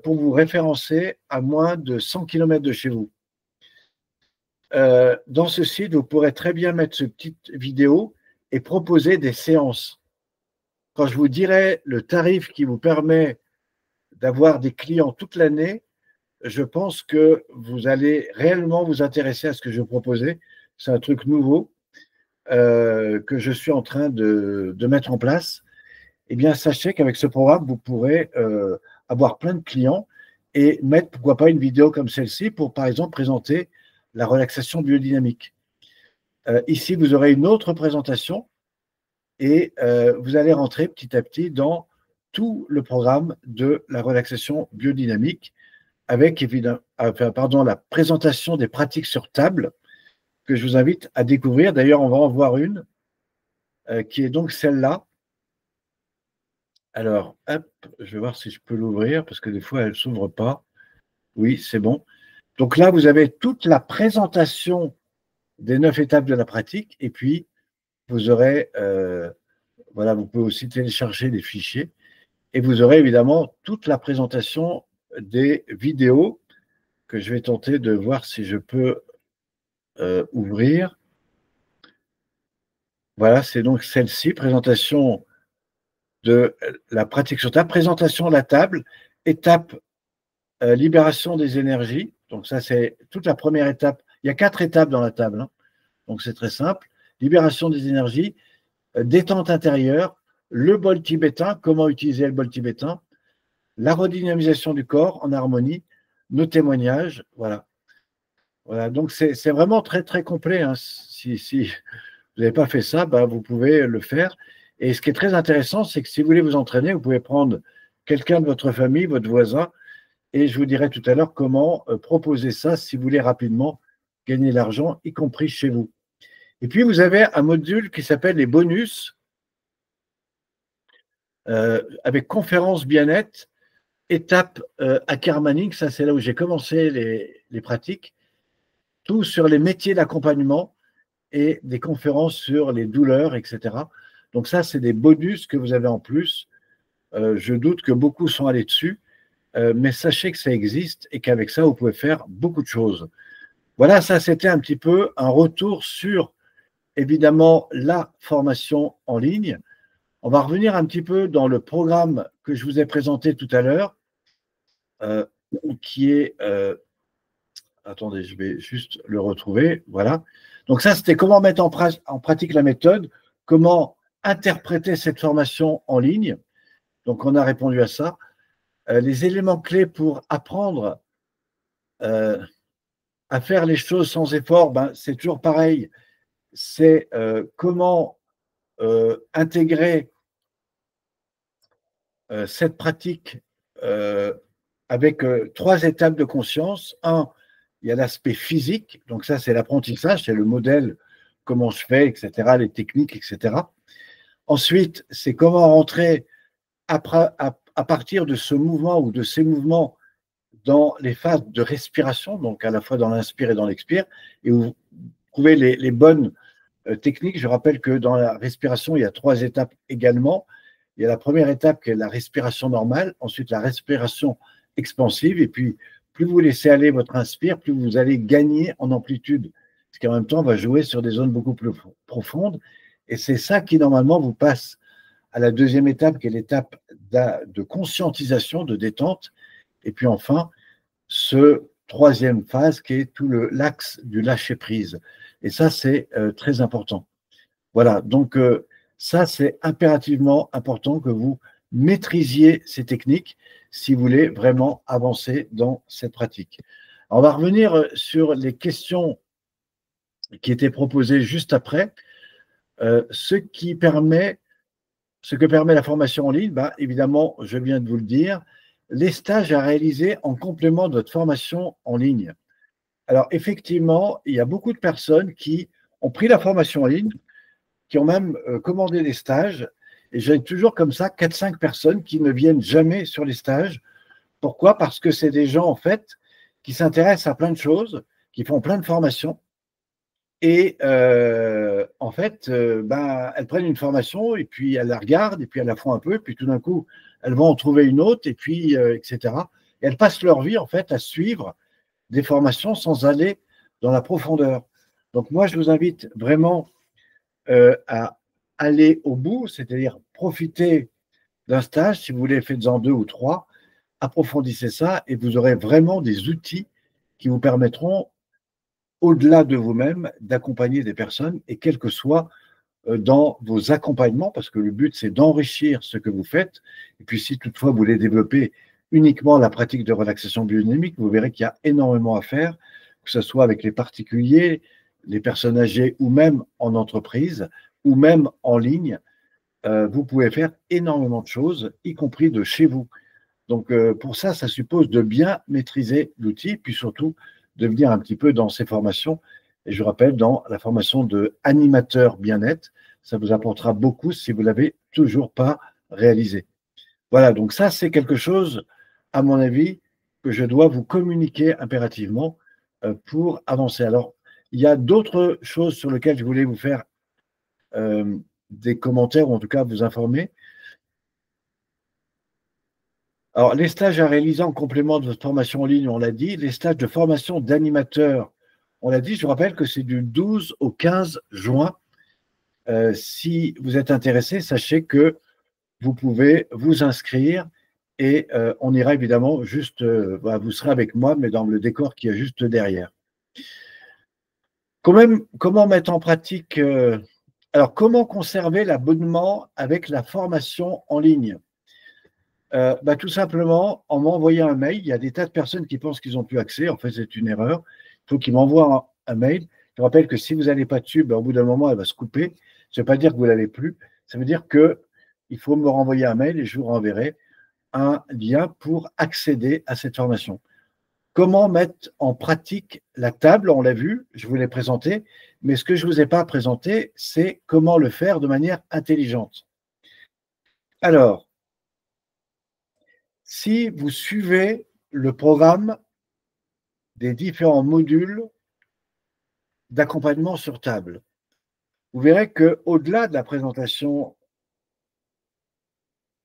pour vous référencer à moins de 100 km de chez vous. Dans ce site, vous pourrez très bien mettre cette petite vidéo et proposer des séances. Quand je vous dirai le tarif qui vous permet d'avoir des clients toute l'année, je pense que vous allez réellement vous intéresser à ce que je vais proposer. C'est un truc nouveau que je suis en train de mettre en place. Eh bien, sachez qu'avec ce programme, vous pourrez avoir plein de clients et mettre, pourquoi pas, une vidéo comme celle-ci pour, par exemple, présenter la relaxation biodynamique. Ici, vous aurez une autre présentation et vous allez rentrer petit à petit dans tout le programme de la relaxation biodynamique avec évidemment, la présentation des pratiques sur table que je vous invite à découvrir. D'ailleurs, on va en voir une qui est donc celle-là. Alors, hop, je vais voir si je peux l'ouvrir parce que des fois, elle ne s'ouvre pas. Oui, c'est bon. Donc là, vous avez toute la présentation des 9 étapes de la pratique et puis vous aurez, voilà, vous pouvez aussi télécharger des fichiers et vous aurez évidemment toute la présentation des vidéos que je vais tenter de voir si je peux ouvrir. Voilà, c'est donc celle-ci, présentation de la pratique sur table, présentation de la table, étape libération des énergies. Donc ça, c'est toute la première étape. Il y a 4 étapes dans la table, hein. Donc c'est très simple. Libération des énergies, détente intérieure, le bol tibétain, comment utiliser le bol tibétain, la redynamisation du corps en harmonie, nos témoignages, voilà. Voilà, donc c'est vraiment très très complet, hein. Si vous n'avez pas fait ça, bah, vous pouvez le faire. Et ce qui est très intéressant, c'est que si vous voulez vous entraîner, vous pouvez prendre quelqu'un de votre famille, votre voisin, et je vous dirai tout à l'heure comment proposer ça si vous voulez rapidement gagner de l'argent, y compris chez vous. Et puis, vous avez un module qui s'appelle les bonus, avec conférence bien-être, étape Ackermanning, ça c'est là où j'ai commencé les pratiques, tout sur les métiers d'accompagnement et des conférences sur les douleurs, etc. Donc ça, c'est des bonus que vous avez en plus. Je doute que beaucoup sont allés dessus, mais sachez que ça existe et qu'avec ça, vous pouvez faire beaucoup de choses. Voilà, ça c'était un petit peu un retour sur, évidemment, la formation en ligne. On va revenir un petit peu dans le programme que je vous ai présenté tout à l'heure, qui est… attendez, je vais juste le retrouver. Voilà. Donc ça, c'était comment mettre en pratique la méthode, comment interpréter cette formation en ligne. Donc, on a répondu à ça. Les éléments clés pour apprendre à faire les choses sans effort, ben, c'est toujours pareil. C'est comment intégrer cette pratique avec 3 étapes de conscience. Un, il y a l'aspect physique, donc ça c'est l'apprentissage, c'est le modèle, comment je fais, etc., les techniques, etc. Ensuite, c'est comment rentrer à partir de ce mouvement ou de ces mouvements dans les phases de respiration, donc à la fois dans l'inspire et dans l'expire, et vous trouvez les bonnes technique. Je rappelle que dans la respiration, il y a 3 étapes également. Il y a la première étape qui est la respiration normale, ensuite la respiration expansive, et puis plus vous laissez aller votre inspire, plus vous allez gagner en amplitude, ce qui en même temps va jouer sur des zones beaucoup plus profondes. Et c'est ça qui normalement vous passe à la deuxième étape, qui est l'étape de conscientisation, de détente, et puis enfin, ce troisième phase qui est tout l'axe du lâcher-prise. Et ça, c'est très important. Voilà, donc ça, c'est impérativement important que vous maîtrisiez ces techniques si vous voulez vraiment avancer dans cette pratique. On va revenir sur les questions qui étaient proposées juste après. Ce que permet la formation en ligne, bah, évidemment, je viens de vous le dire, les stages à réaliser en complément de votre formation en ligne. Alors, effectivement, il y a beaucoup de personnes qui ont pris la formation en ligne, qui ont même commandé des stages, et j'ai toujours comme ça 4-5 personnes qui ne viennent jamais sur les stages. Pourquoi? Parce que c'est des gens, en fait, qui s'intéressent à plein de choses, qui font plein de formations, et en fait, ben, elles prennent une formation, et puis elles la regardent, et puis elles la font un peu, et puis tout d'un coup, elles vont en trouver une autre, et puis, etc. Et elles passent leur vie, en fait, à suivre des formations sans aller dans la profondeur. Donc moi, je vous invite vraiment à aller au bout, c'est-à-dire profiter d'un stage. Si vous voulez, faites-en 2 ou 3, approfondissez ça et vous aurez vraiment des outils qui vous permettront, au-delà de vous-même, d'accompagner des personnes, et quel que soit dans vos accompagnements, parce que le but, c'est d'enrichir ce que vous faites. Et puis, si toutefois vous voulez développer uniquement la pratique de relaxation biodynamique, vous verrez qu'il y a énormément à faire, que ce soit avec les particuliers, les personnes âgées, ou même en entreprise, ou même en ligne. Vous pouvez faire énormément de choses, y compris de chez vous. Donc, pour ça, ça suppose de bien maîtriser l'outil, puis surtout de venir un petit peu dans ces formations. Et je rappelle, dans la formation de animateur bien-être, ça vous apportera beaucoup si vous ne l'avez toujours pas réalisé. Voilà, donc ça, c'est quelque chose, à mon avis, que je dois vous communiquer impérativement pour avancer. Alors, il y a d'autres choses sur lesquelles je voulais vous faire des commentaires, ou en tout cas vous informer. Alors, les stages à réaliser en complément de votre formation en ligne, on l'a dit. Les stages de formation d'animateur, on l'a dit. Je vous rappelle que c'est du 12 au 15 juin. Si vous êtes intéressé, sachez que vous pouvez vous inscrire et on ira évidemment juste, vous serez avec moi, mais dans le décor qui est juste derrière. Comment mettre en pratique alors, comment conserver l'abonnement avec la formation en ligne? Tout simplement, en m'envoyant un mail. Il y a des tas de personnes qui pensent qu'ils n'ont plus accès. En fait, c'est une erreur. Il faut qu'ils m'envoient un mail. Je rappelle que si vous n'allez pas dessus, au bout d'un moment, elle va se couper. Ça ne veut pas dire que vous ne l'avez plus. Ça veut dire qu'il faut me renvoyer un mail et je vous renverrai un lien pour accéder à cette formation. Comment mettre en pratique la table? On l'a vu, je vous l'ai présenté. Mais ce que je ne vous ai pas présenté, c'est comment le faire de manière intelligente. Alors, si vous suivez le programme des différents modules d'accompagnement sur table, vous verrez qu'au-delà de la présentation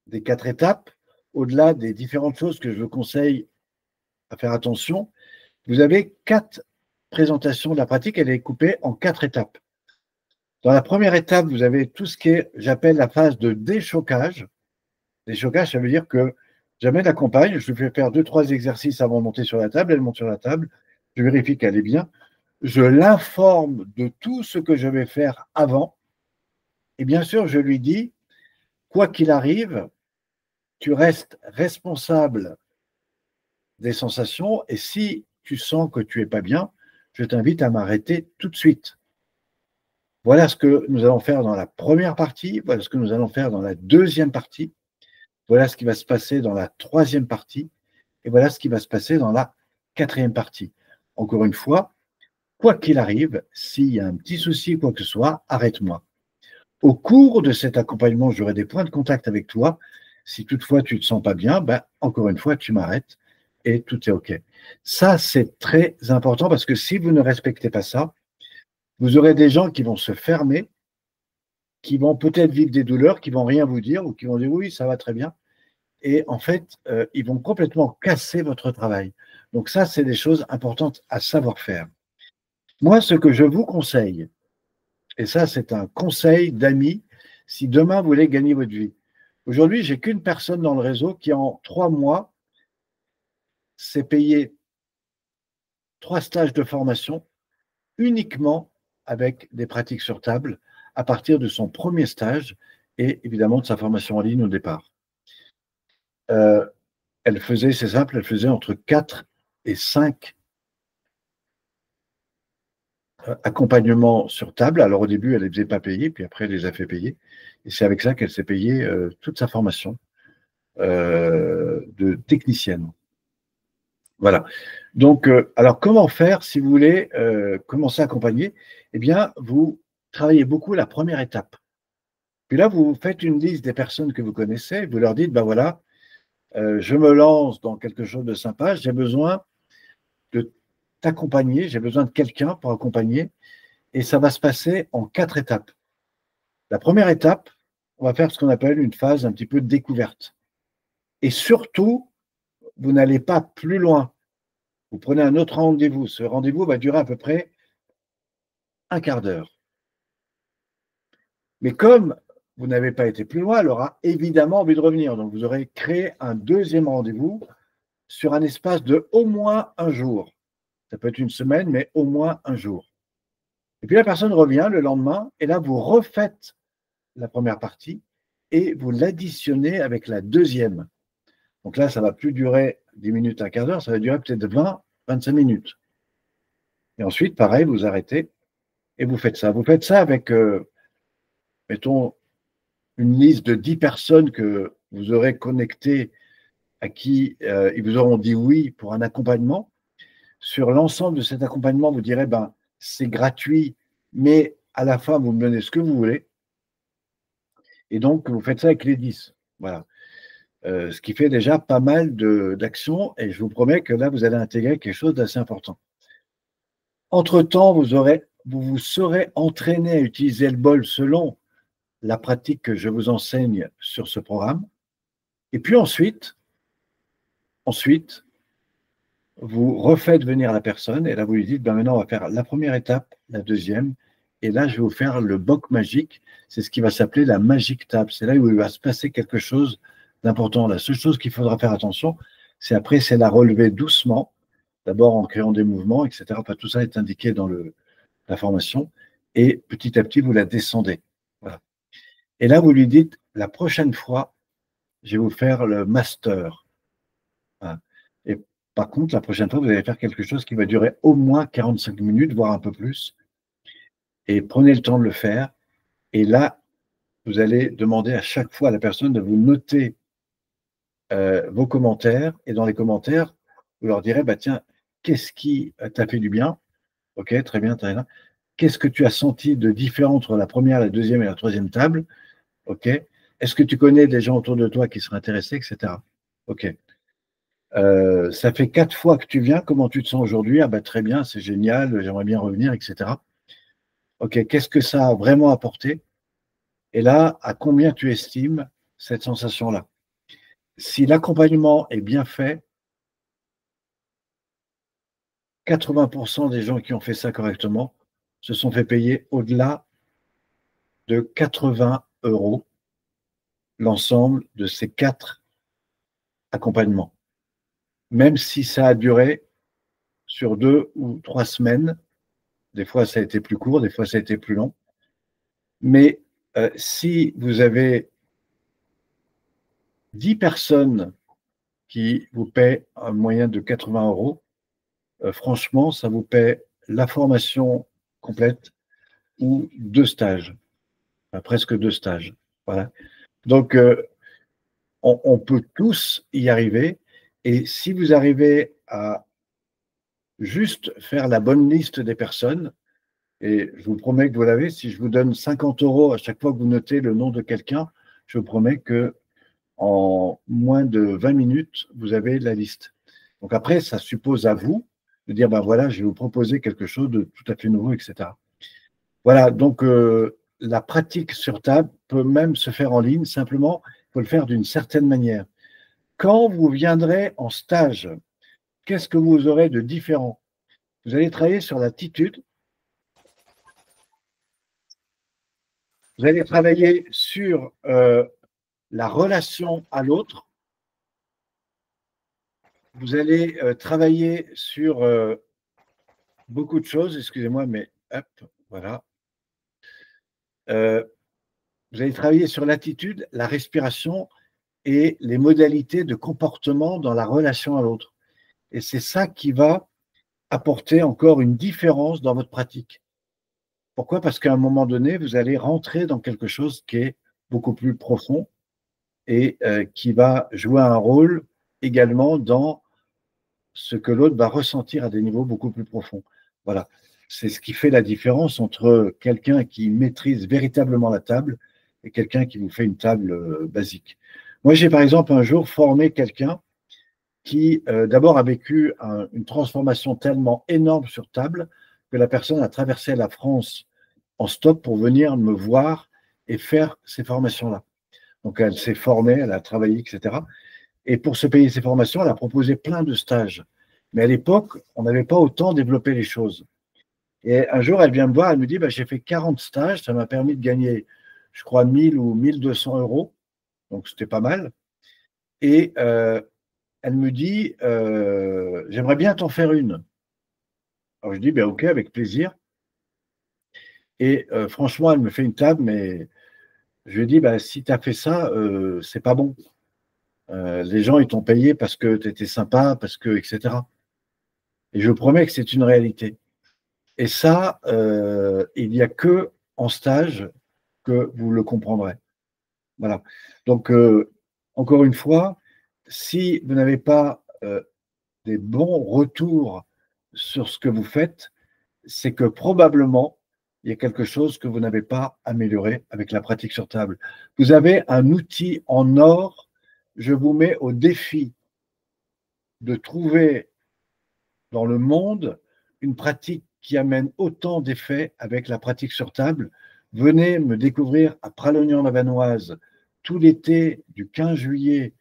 des 4 étapes, au-delà des différentes choses que je vous conseille à faire attention, vous avez 4 présentations de la pratique. Elle est coupée en 4 étapes. Dans la première étape, vous avez tout ce qui est, j'appelle la phase de déchocage. Déchocage, ça veut dire que j'amène la compagne, je lui fais faire 2-3 exercices avant de monter sur la table, elle monte sur la table, je vérifie qu'elle est bien, je l'informe de tout ce que je vais faire avant, et bien sûr, je lui dis, quoi qu'il arrive, tu restes responsable des sensations, et si tu sens que tu n'es pas bien, je t'invite à m'arrêter tout de suite. Voilà ce que nous allons faire dans la première partie, voilà ce que nous allons faire dans la deuxième partie, voilà ce qui va se passer dans la troisième partie, et voilà ce qui va se passer dans la quatrième partie. Encore une fois, quoi qu'il arrive, s'il y a un petit souci, quoi que ce soit, arrête-moi. Au cours de cet accompagnement, j'aurai des points de contact avec toi. Si toutefois tu ne te sens pas bien, encore une fois, tu m'arrêtes et tout est OK. Ça, c'est très important parce que si vous ne respectez pas ça, Vous aurez des gens qui vont se fermer, qui vont peut-être vivre des douleurs, qui vont rien vous dire ou qui vont dire oui, ça va très bien. Et en fait, ils vont complètement casser votre travail. Donc ça, c'est des choses importantes à savoir faire. Moi, ce que je vous conseille, et ça, c'est un conseil d'amis, si demain vous voulez gagner votre vie. Aujourd'hui, j'ai qu'une personne dans le réseau qui, en 3 mois, s'est payé 3 stages de formation uniquement avec des pratiques sur table à partir de son premier stage et évidemment de sa formation en ligne au départ. Elle faisait, c'est simple, elle faisait entre 4 et 5 accompagnements sur table. Alors au début, elle ne les faisait pas payer, puis après, elle les a fait payer. Et c'est avec ça qu'elle s'est payée toute sa formation de technicienne. Voilà. Donc, alors comment faire si vous voulez commencer à accompagner? Eh bien, vous travaillez beaucoup la première étape. Puis là, vous faites une liste des personnes que vous connaissez, vous leur dites, ben voilà, je me lance dans quelque chose de sympa, j'ai besoin de t'accompagner, j'ai besoin de quelqu'un pour accompagner, et ça va se passer en 4 étapes. La première étape, on va faire ce qu'on appelle une phase un petit peu de découverte. Et surtout, vous n'allez pas plus loin. Vous prenez un autre rendez-vous. Ce rendez-vous va durer à peu près un quart d'heure. Mais comme vous n'avez pas été plus loin, elle aura évidemment envie de revenir. Donc, vous aurez créé un deuxième rendez-vous sur un espace de au moins un jour. Ça peut être une semaine, mais au moins un jour. Et puis la personne revient le lendemain, et là, vous refaites la première partie et vous l'additionnez avec la deuxième. Donc là, ça ne va plus durer 10 minutes, un quart d'heure, ça va durer peut-être 20, 25 minutes. Et ensuite, pareil, vous arrêtez et vous faites ça. Vous faites ça avec, mettons, une liste de 10 personnes que vous aurez connectées à qui ils vous auront dit oui pour un accompagnement. Sur l'ensemble de cet accompagnement, vous direz, ben, c'est gratuit, mais à la fin, vous me donnez ce que vous voulez. Et donc, vous faites ça avec les 10. Voilà. Ce qui fait déjà pas mal d'actions, et je vous promets que là, vous allez intégrer quelque chose d'assez important. Entre-temps, vous vous serez entraîné à utiliser le bol selon la pratique que je vous enseigne sur ce programme. Et puis ensuite, vous refaites venir la personne, et là, vous lui dites, ben maintenant, on va faire la première étape, la deuxième, et là, je vais vous faire le boc magique. C'est ce qui va s'appeler la magic table. C'est là où il va se passer quelque chose d'important. La seule chose qu'il faudra faire attention, c'est après, c'est la relever doucement, d'abord en créant des mouvements, etc. Enfin, tout ça est indiqué dans la formation. Et petit à petit, vous la descendez. Voilà. Et là, vous lui dites, la prochaine fois, je vais vous faire le master. Voilà. Et par contre, la prochaine fois, vous allez faire quelque chose qui va durer au moins 45 minutes, voire un peu plus. Et prenez le temps de le faire. Et là, vous allez demander à chaque fois à la personne de vous noter vos commentaires. Et dans les commentaires, vous leur direz, bah, tiens, qu'est-ce qui t'a fait du bien? Ok, très bien, très bien. Qu'est-ce que tu as senti de différent entre la première, la deuxième et la troisième table? Ok. Est-ce que tu connais des gens autour de toi qui seraient intéressés, etc. Ok. Ça fait 4 fois que tu viens, comment tu te sens aujourd'hui? Ah bah très bien, c'est génial, j'aimerais bien revenir, etc. Ok, qu'est-ce que ça a vraiment apporté? Et là, à combien tu estimes cette sensation-là? Si l'accompagnement est bien fait, 80% des gens qui ont fait ça correctement se sont fait payer au-delà de 80 € l'ensemble de ces 4 accompagnements. Même si ça a duré sur 2 ou 3 semaines, des fois ça a été plus court, des fois ça a été plus long. Mais si vous avez 10 personnes qui vous paient un moyen de 80 €, franchement, ça vous paie la formation complète ou 2 stages, enfin, presque 2 stages. Voilà. Donc, on peut tous y arriver. Et si vous arrivez à juste faire la bonne liste des personnes, et je vous promets que vous l'avez, si je vous donne 50 € à chaque fois que vous notez le nom de quelqu'un, je vous promets que en moins de 20 minutes, vous avez la liste. Donc après, ça suppose à vous de dire, ben voilà, je vais vous proposer quelque chose de tout à fait nouveau, etc. Voilà, donc la pratique sur table peut même se faire en ligne, simplement, il faut le faire d'une certaine manière. Quand vous viendrez en stage, qu'est-ce que vous aurez de différent? Vous allez travailler sur l'attitude, vous allez travailler sur la relation à l'autre, vous allez travailler sur beaucoup de choses, excusez-moi, mais hop, voilà. Vous allez travailler sur l'attitude, la respiration et les modalités de comportement dans la relation à l'autre. Et c'est ça qui va apporter encore une différence dans votre pratique. Pourquoi? Parce qu'à un moment donné, vous allez rentrer dans quelque chose qui est beaucoup plus profond et qui va jouer un rôle également dans ce que l'autre va ressentir à des niveaux beaucoup plus profonds. Voilà. C'est ce qui fait la différence entre quelqu'un qui maîtrise véritablement la table et quelqu'un qui vous fait une table basique. Moi, j'ai par exemple un jour formé quelqu'un qui d'abord a vécu une transformation tellement énorme sur table que la personne a traversé la France en stop pour venir me voir et faire ces formations-là. Donc elle s'est formée, elle a travaillé, etc. Et pour se payer ses formations, elle a proposé plein de stages. Mais à l'époque, on n'avait pas autant développé les choses. Et un jour, elle vient me voir, elle me dit, bah, j'ai fait 40 stages, ça m'a permis de gagner, je crois, 1000 ou 1200 euros. Donc c'était pas mal. Et elle me dit, j'aimerais bien t'en faire une. Alors je dis, ben, ok, avec plaisir. Et franchement, elle me fait une table, mais je lui dis, bah, si tu as fait ça, c'est pas bon. Les gens, ils t'ont payé parce que tu étais sympa, parce que, etc. Et je promets que c'est une réalité. Et ça, il n'y a que en stage que vous le comprendrez. Voilà. Donc, encore une fois, si vous n'avez pas des bons retours sur ce que vous faites, c'est que probablement, il y a quelque chose que vous n'avez pas amélioré avec la pratique sur table. Vous avez un outil en or. Je vous mets au défi de trouver dans le monde une pratique qui amène autant d'effets avec la pratique sur table. Venez me découvrir à Pralognan-la-Vanoise tout l'été du 15 juillet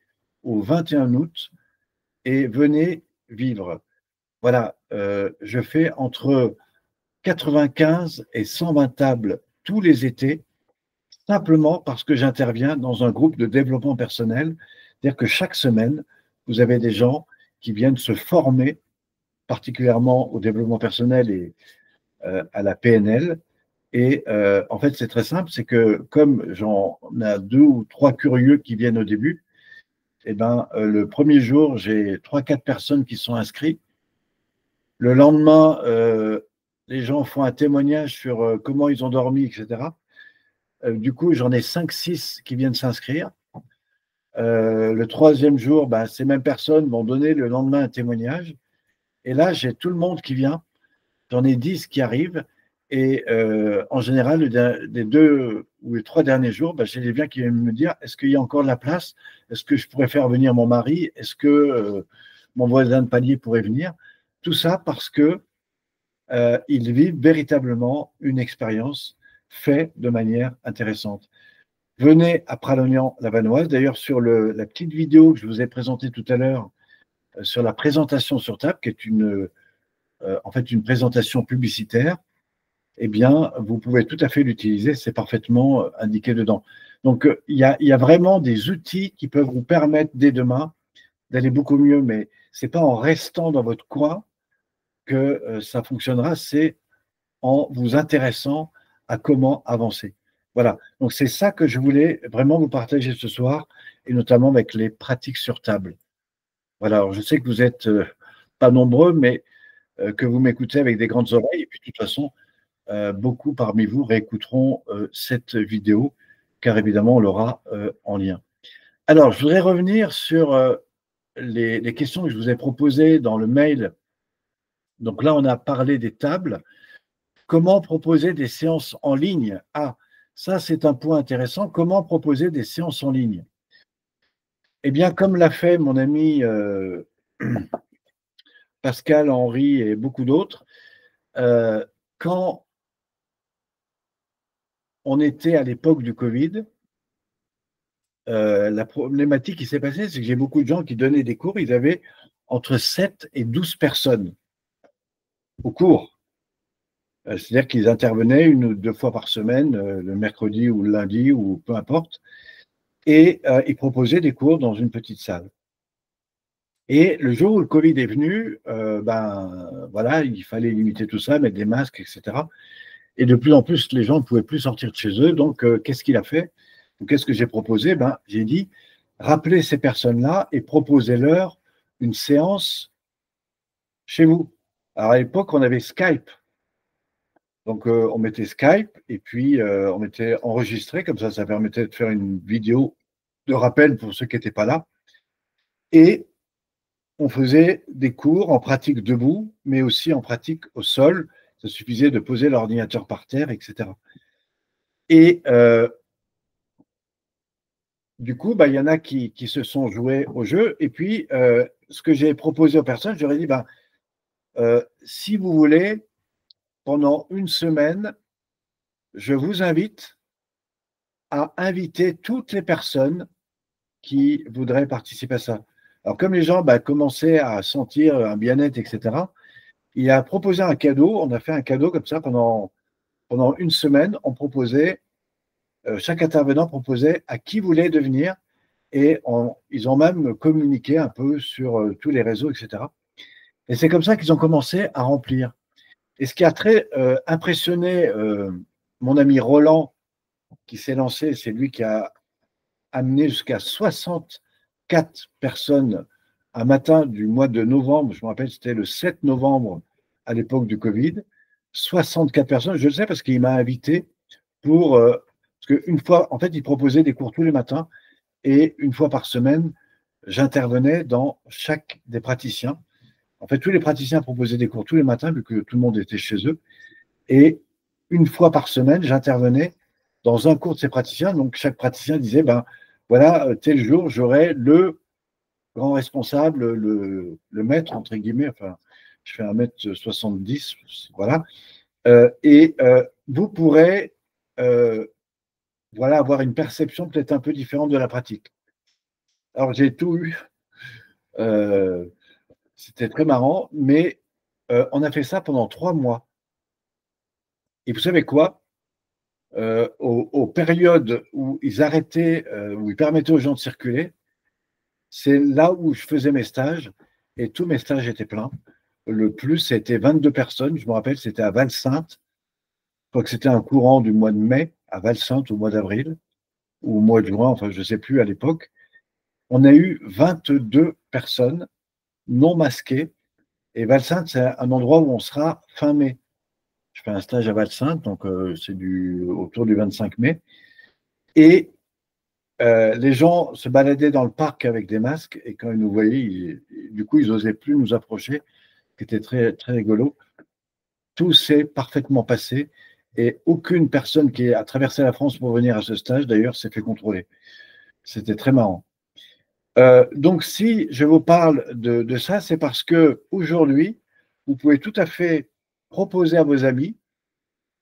au 21 août et venez vivre. Voilà, je fais entre 95 et 120 tables tous les étés, simplement parce que j'interviens dans un groupe de développement personnel. C'est-à-dire que chaque semaine, vous avez des gens qui viennent se former particulièrement au développement personnel et à la PNL. Et en fait, c'est très simple, c'est que comme j'en ai 2 ou 3 curieux qui viennent au début, eh ben, le premier jour, j'ai 3, 4 personnes qui sont inscrites. Le lendemain, les gens font un témoignage sur comment ils ont dormi, etc. Du coup, j'en ai 5, 6 qui viennent s'inscrire. Le troisième jour, ben, ces mêmes personnes vont donner le lendemain un témoignage. Et là, j'ai tout le monde qui vient. J'en ai 10 qui arrivent. Et en général, les 2 ou les 3 derniers jours, ben, j'ai des biens qui viennent me dire, est-ce qu'il y a encore de la place? Est-ce que je pourrais faire venir mon mari? Est-ce que mon voisin de palier pourrait venir? Tout ça parce que ils vivent véritablement une expérience faite de manière intéressante. Venez à Pralognan-la-Vanoise. D'ailleurs, sur la petite vidéo que je vous ai présentée tout à l'heure, sur la présentation sur table, qui est en fait une présentation publicitaire, eh bien, vous pouvez tout à fait l'utiliser, c'est parfaitement indiqué dedans. Donc, il y a vraiment des outils qui peuvent vous permettre dès demain d'aller beaucoup mieux, mais ce n'est pas en restant dans votre coin que ça fonctionnera, c'est en vous intéressant à comment avancer. Voilà, donc c'est ça que je voulais vraiment vous partager ce soir, et notamment avec les pratiques sur table. Voilà, alors je sais que vous n'êtes pas nombreux, mais que vous m'écoutez avec des grandes oreilles, et puis de toute façon, beaucoup parmi vous réécouteront cette vidéo, car évidemment, on l'aura en lien. Alors, je voudrais revenir sur les questions que je vous ai proposées dans le mail. Donc là, on a parlé des tables. Comment proposer des séances en ligne? Ah, ça, c'est un point intéressant. Comment proposer des séances en ligne? Eh bien, comme l'a fait mon ami Pascal, Henri et beaucoup d'autres, quand on était à l'époque du Covid, la problématique qui s'est passée, c'est que j'ai beaucoup de gens qui donnaient des cours, ils avaient entre 7 et 12 personnes au cours. C'est-à-dire qu'ils intervenaient 1 ou 2 fois par semaine, le mercredi ou le lundi, ou peu importe, et ils proposaient des cours dans une petite salle. Et le jour où le Covid est venu, voilà, il fallait limiter tout ça, mettre des masques, etc. Et de plus en plus, les gens ne pouvaient plus sortir de chez eux. Donc, qu'est-ce qu'il a fait? Ou qu'est-ce que j'ai proposé? J'ai dit, rappelez ces personnes-là et proposez-leur une séance chez vous. Alors, à l'époque, on avait Skype. Donc, on mettait Skype et puis on mettait enregistré, comme ça permettait de faire une vidéo de rappel pour ceux qui n'étaient pas là. Et on faisait des cours en pratique debout, mais aussi en pratique au sol. Ça suffisait de poser l'ordinateur par terre, etc. Et du coup, il y en a qui se sont joués au jeu. Et puis, ce que j'ai proposé aux personnes, j'aurais dit, si vous voulez, pendant une semaine, je vous invite à inviter toutes les personnes qui voudraient participer à ça. Alors, comme les gens commençaient à sentir un bien-être, etc., il a proposé un cadeau. On a fait un cadeau comme ça pendant une semaine. On proposait, chaque intervenant proposait à qui voulait devenir. Et ils ont même communiqué un peu sur tous les réseaux, etc. Et c'est comme ça qu'ils ont commencé à remplir. Et ce qui a très impressionné mon ami Roland, qui s'est lancé, c'est lui qui a amené jusqu'à 64 personnes un matin du mois de novembre. Je me rappelle, c'était le 7 novembre à l'époque du Covid. 64 personnes, je le sais parce qu'il m'a invité pour. Parce qu'une fois, en fait, il proposait des cours tous les matins et une fois par semaine, j'intervenais dans chaque des praticiens. En fait, tous les praticiens proposaient des cours tous les matins, vu que tout le monde était chez eux. Et une fois par semaine, j'intervenais dans un cours de ces praticiens. Donc, chaque praticien disait, voilà, tel jour, j'aurai le grand responsable, le maître, entre guillemets, enfin, je fais 1m70, voilà. Et vous pourrez voilà, avoir une perception peut-être un peu différente de la pratique. Alors, j'ai tout eu. C'était très marrant, mais on a fait ça pendant 3 mois. Et vous savez quoi? Aux périodes où ils arrêtaient, où ils permettaient aux gens de circuler, c'est là où je faisais mes stages et tous mes stages étaient pleins. Le plus, c'était 22 personnes. Je me rappelle, c'était à Val-Sainte. Je crois que c'était un courant du mois de mai, à Val-Sainte au mois d'avril ou au mois de juin, enfin, je ne sais plus à l'époque. On a eu 22 personnes non masquées. Et Val-Sainte, c'est un endroit où on sera fin mai. Je fais un stage à Val-Sainte, donc c'est autour du 25 mai. Et les gens se baladaient dans le parc avec des masques et quand ils nous voyaient, du coup, ils n'osaient plus nous approcher, ce qui était très, très rigolo. Tout s'est parfaitement passé et aucune personne qui a traversé la France pour venir à ce stage, d'ailleurs, s'est fait contrôler. C'était très marrant. Donc, si je vous parle de ça, c'est parce que aujourd'hui, vous pouvez tout à fait proposer à vos amis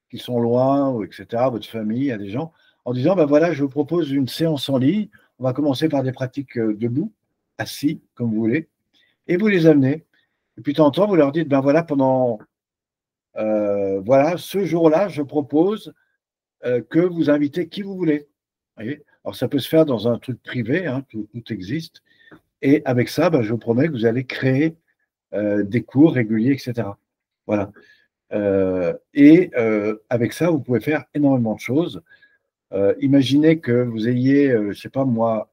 qui sont loin, etc., votre famille, à des gens, en disant, voilà, je vous propose une séance en ligne. On va commencer par des pratiques debout, assis, comme vous voulez, et vous les amenez. Et puis, de temps en temps, vous leur dites, voilà, pendant, voilà, ce jour-là, je propose que vous invitez qui vous voulez. Vous voyez. Alors, ça peut se faire dans un truc privé, hein, tout existe. Et avec ça, je vous promets que vous allez créer des cours réguliers, etc. Voilà. Avec ça, vous pouvez faire énormément de choses. Imaginez que vous ayez, je ne sais pas moi,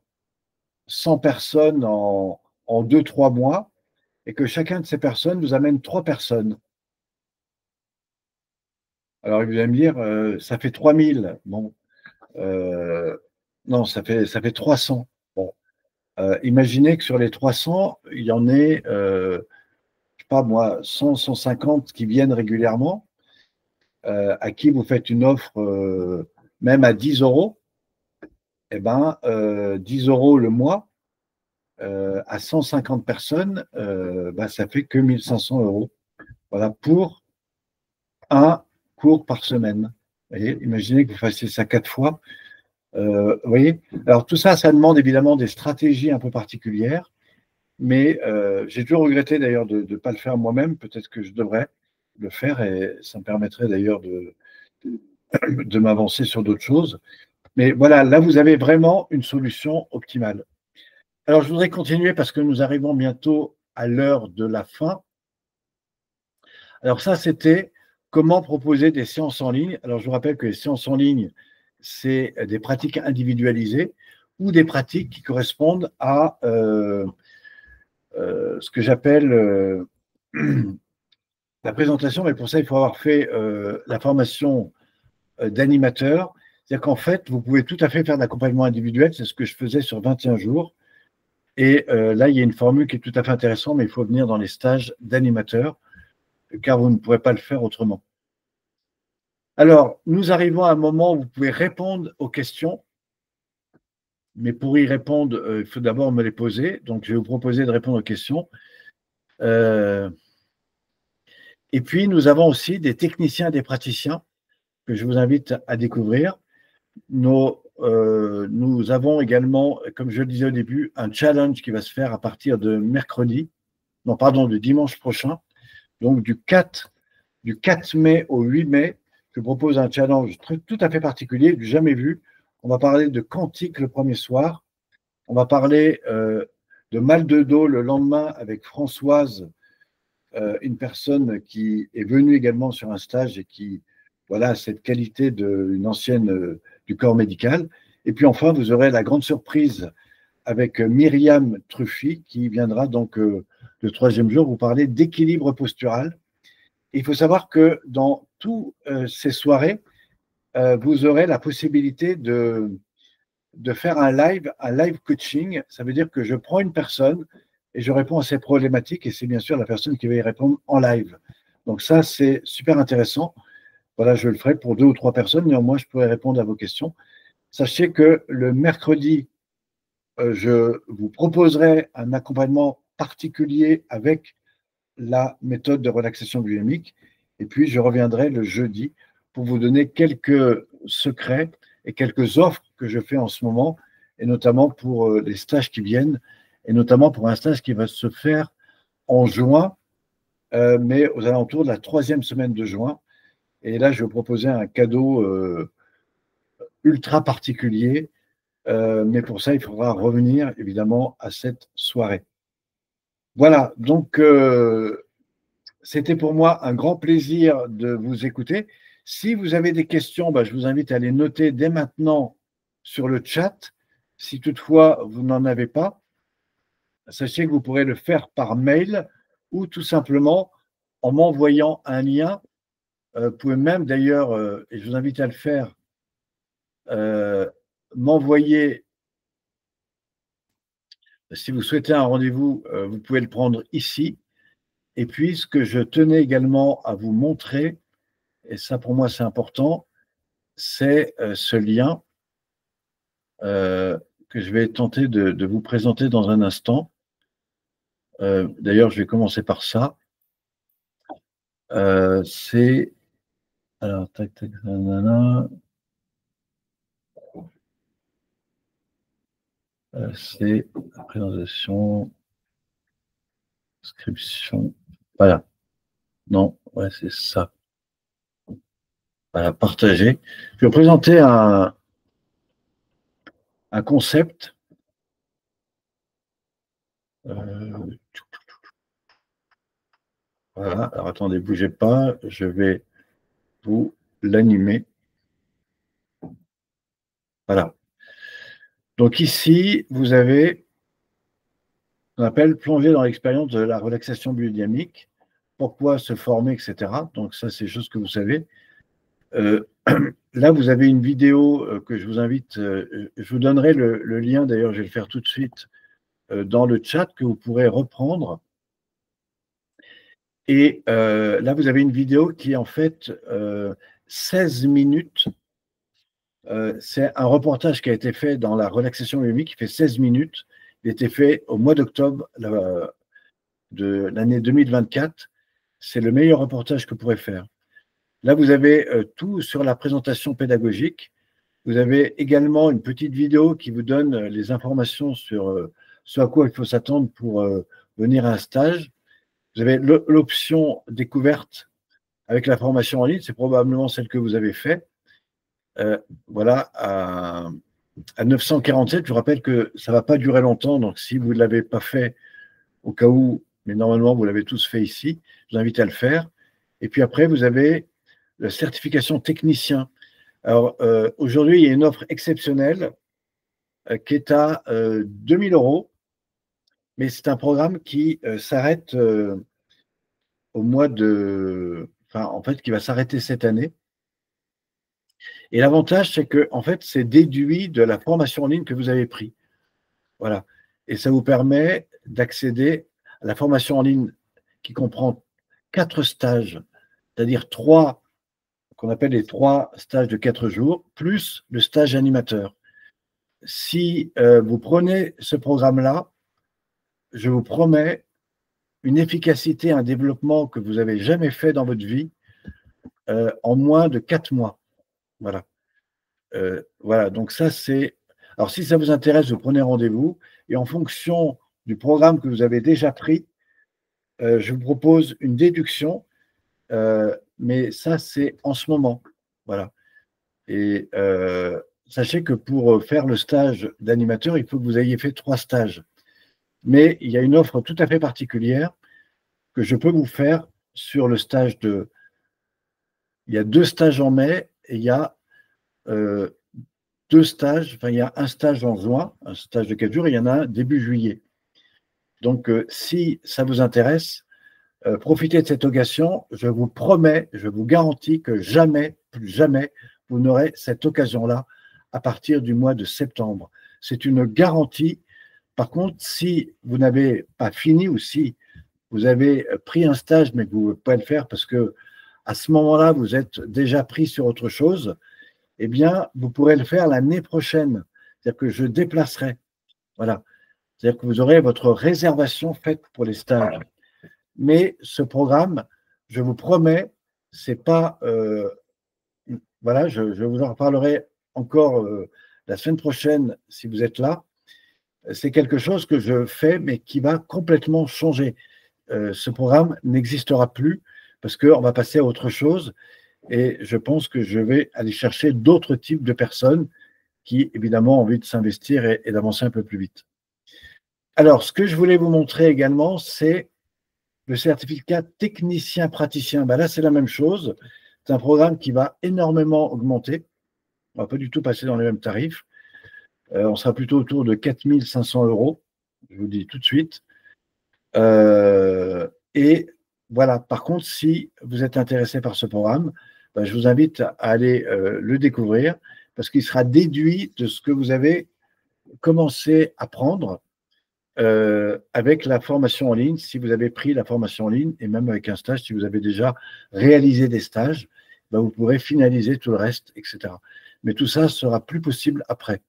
100 personnes en 2-3 mois et que chacun de ces personnes vous amène 3 personnes. Alors, vous allez me dire, ça fait 3000. Bon, non, ça fait 300. Bon, imaginez que sur les 300, il y en ait, je ne sais pas moi, 100, 150 qui viennent régulièrement, à qui vous faites une offre même à 10 euros. 10 euros le mois, à 150 personnes, ça fait que 1500 euros. Voilà, pour un cours par semaine. voyez, imaginez que vous fassiez ça 4 fois. Vous voyez? Alors tout ça, ça demande évidemment des stratégies un peu particulières, mais j'ai toujours regretté d'ailleurs de ne pas le faire moi-même. Peut-être que je devrais le faire et ça me permettrait d'ailleurs de m'avancer sur d'autres choses. Mais voilà, là, vous avez vraiment une solution optimale. Alors, je voudrais continuer parce que nous arrivons bientôt à l'heure de la fin. Alors, ça, c'était comment proposer des séances en ligne. Alors, je vous rappelle que les séances en ligne, c'est des pratiques individualisées ou des pratiques qui correspondent à ce que j'appelle la présentation. Mais pour ça, il faut avoir fait la formation d'animateur. C'est-à-dire qu'en fait, vous pouvez tout à fait faire de l'accompagnement individuel. C'est ce que je faisais sur 21 jours. Et là, il y a une formule qui est tout à fait intéressante, mais il faut venir dans les stages d'animateur, car vous ne pourrez pas le faire autrement. Alors, nous arrivons à un moment où vous pouvez répondre aux questions, mais pour y répondre, il faut d'abord me les poser. Donc, je vais vous proposer de répondre aux questions. Et puis, nous avons aussi des techniciens et des praticiens que je vous invite à découvrir. Nous avons également, comme je le disais au début, un challenge qui va se faire à partir de de dimanche prochain. Donc, du 4 mai au 8 mai, je propose un challenge tout à fait particulier, du jamais vu. On va parler de quantique le premier soir. On va parler de mal de dos le lendemain avec Françoise, une personne qui est venue également sur un stage et qui a cette qualité d'une ancienne du corps médical. Et puis enfin, vous aurez la grande surprise avec Myriam Truffy qui viendra donc le troisième jour vous parler d'équilibre postural. Il faut savoir que dans toutes ces soirées, vous aurez la possibilité de faire un live coaching. Ça veut dire que je prends une personne et je réponds à ses problématiques et c'est bien sûr la personne qui va y répondre en live. Donc ça, c'est super intéressant. Voilà, je le ferai pour 2 ou 3 personnes. Néanmoins, je pourrai répondre à vos questions. Sachez que le mercredi, je vous proposerai un accompagnement particulier avec la méthode de relaxation dynamique. Et puis, je reviendrai le jeudi pour vous donner quelques secrets et quelques offres que je fais en ce moment, et notamment pour les stages qui viennent, et notamment pour un stage qui va se faire en juin, mais aux alentours de la 3e semaine de juin. Et là, je vais vous proposer un cadeau ultra particulier, mais pour ça, il faudra revenir évidemment à cette soirée. Voilà, donc c'était pour moi un grand plaisir de vous écouter. Si vous avez des questions, je vous invite à les noter dès maintenant sur le chat. Si toutefois vous n'en avez pas, sachez que vous pourrez le faire par mail ou tout simplement en m'envoyant un lien. Vous pouvez même d'ailleurs, et je vous invite à le faire, m'envoyer, si vous souhaitez un rendez-vous, vous pouvez le prendre ici. Et puis, ce que je tenais également à vous montrer, et ça pour moi c'est important, c'est ce lien que je vais tenter de vous présenter dans un instant. D'ailleurs, je vais commencer par ça. C'est... Alors, tac, tac, nanana. C'est la présentation, inscription. Voilà. Non, ouais, c'est ça. Voilà, partager. Je vais vous présenter un concept. Voilà, alors attendez, bougez pas, je vais vous l'animer. Voilà. Donc ici, vous avez ce qu'on appelle plonger dans l'expérience de la relaxation biodynamique. Pourquoi se former, etc. Donc ça, c'est des choses que vous savez. Là, vous avez une vidéo que je vous invite, je vous donnerai le lien, d'ailleurs, je vais le faire tout de suite dans le chat que vous pourrez reprendre. Et là, vous avez une vidéo qui est en fait 16 minutes. C'est un reportage qui a été fait dans la relaxation biodynamique qui fait 16 minutes. Il a été fait au mois d'octobre de l'année 2024. C'est le meilleur reportage que vous pourrez faire. Là, vous avez tout sur la présentation pédagogique. Vous avez également une petite vidéo qui vous donne les informations sur ce à quoi il faut s'attendre pour venir à un stage. Vous avez l'option découverte avec la formation en ligne, c'est probablement celle que vous avez faite. Voilà, à 947, je vous rappelle que ça ne va pas durer longtemps, donc si vous ne l'avez pas fait, au cas où, mais normalement vous l'avez tous fait ici, je vous invite à le faire. Et puis après, vous avez la certification technicien. Alors, aujourd'hui, il y a une offre exceptionnelle qui est à 2000 €, mais c'est un programme qui s'arrête au mois de. Enfin, en fait, qui va s'arrêter cette année. Et l'avantage, c'est que, en fait, c'est déduit de la formation en ligne que vous avez pris. Voilà. Et ça vous permet d'accéder à la formation en ligne qui comprend 4 stages, c'est-à-dire 3, qu'on appelle les 3 stages de 4 jours, plus le stage animateur. Si vous prenez ce programme-là, je vous promets une efficacité, un développement que vous n'avez jamais fait dans votre vie en moins de 4 mois. Voilà. Voilà, donc ça c'est. Alors si ça vous intéresse, vous prenez rendez-vous et en fonction du programme que vous avez déjà pris, je vous propose une déduction, mais ça c'est en ce moment. Voilà. Et sachez que pour faire le stage d'animateur, il faut que vous ayez fait 3 stages. Mais il y a une offre tout à fait particulière que je peux vous faire sur le stage de. Il y a 2 stages en mai et il y a 2 stages, enfin il y a un stage en juin, un stage de 4 jours, et il y en a un début juillet. Donc si ça vous intéresse, profitez de cette occasion. Je vous promets, je vous garantis que jamais, plus jamais, vous n'aurez cette occasion-là à partir du mois de septembre. C'est une garantie. Par contre, si vous n'avez pas fini ou si vous avez pris un stage mais que vous ne pouvez pas le faire parce que à ce moment-là, vous êtes déjà pris sur autre chose, eh bien, vous pourrez le faire l'année prochaine. C'est-à-dire que je déplacerai. Voilà. C'est-à-dire que vous aurez votre réservation faite pour les stages. Mais ce programme, je vous promets, c'est pas. Voilà, je vous en reparlerai encore la semaine prochaine si vous êtes là. C'est quelque chose que je fais, mais qui va complètement changer. Ce programme n'existera plus parce qu'on va passer à autre chose. Et je pense que je vais aller chercher d'autres types de personnes qui, évidemment, ont envie de s'investir et d'avancer un peu plus vite. Alors, ce que je voulais vous montrer également, c'est le certificat technicien praticien. Ben là, c'est la même chose. C'est un programme qui va énormément augmenter. On ne va pas du tout passer dans les mêmes tarifs. On sera plutôt autour de 4 500 €. Je vous le dis tout de suite. Et voilà, par contre, si vous êtes intéressé par ce programme, ben, je vous invite à aller le découvrir parce qu'il sera déduit de ce que vous avez commencé à prendre avec la formation en ligne, si vous avez pris la formation en ligne, et même avec un stage, si vous avez déjà réalisé des stages, ben vous pourrez finaliser tout le reste, etc. Mais tout ça sera plus possible après.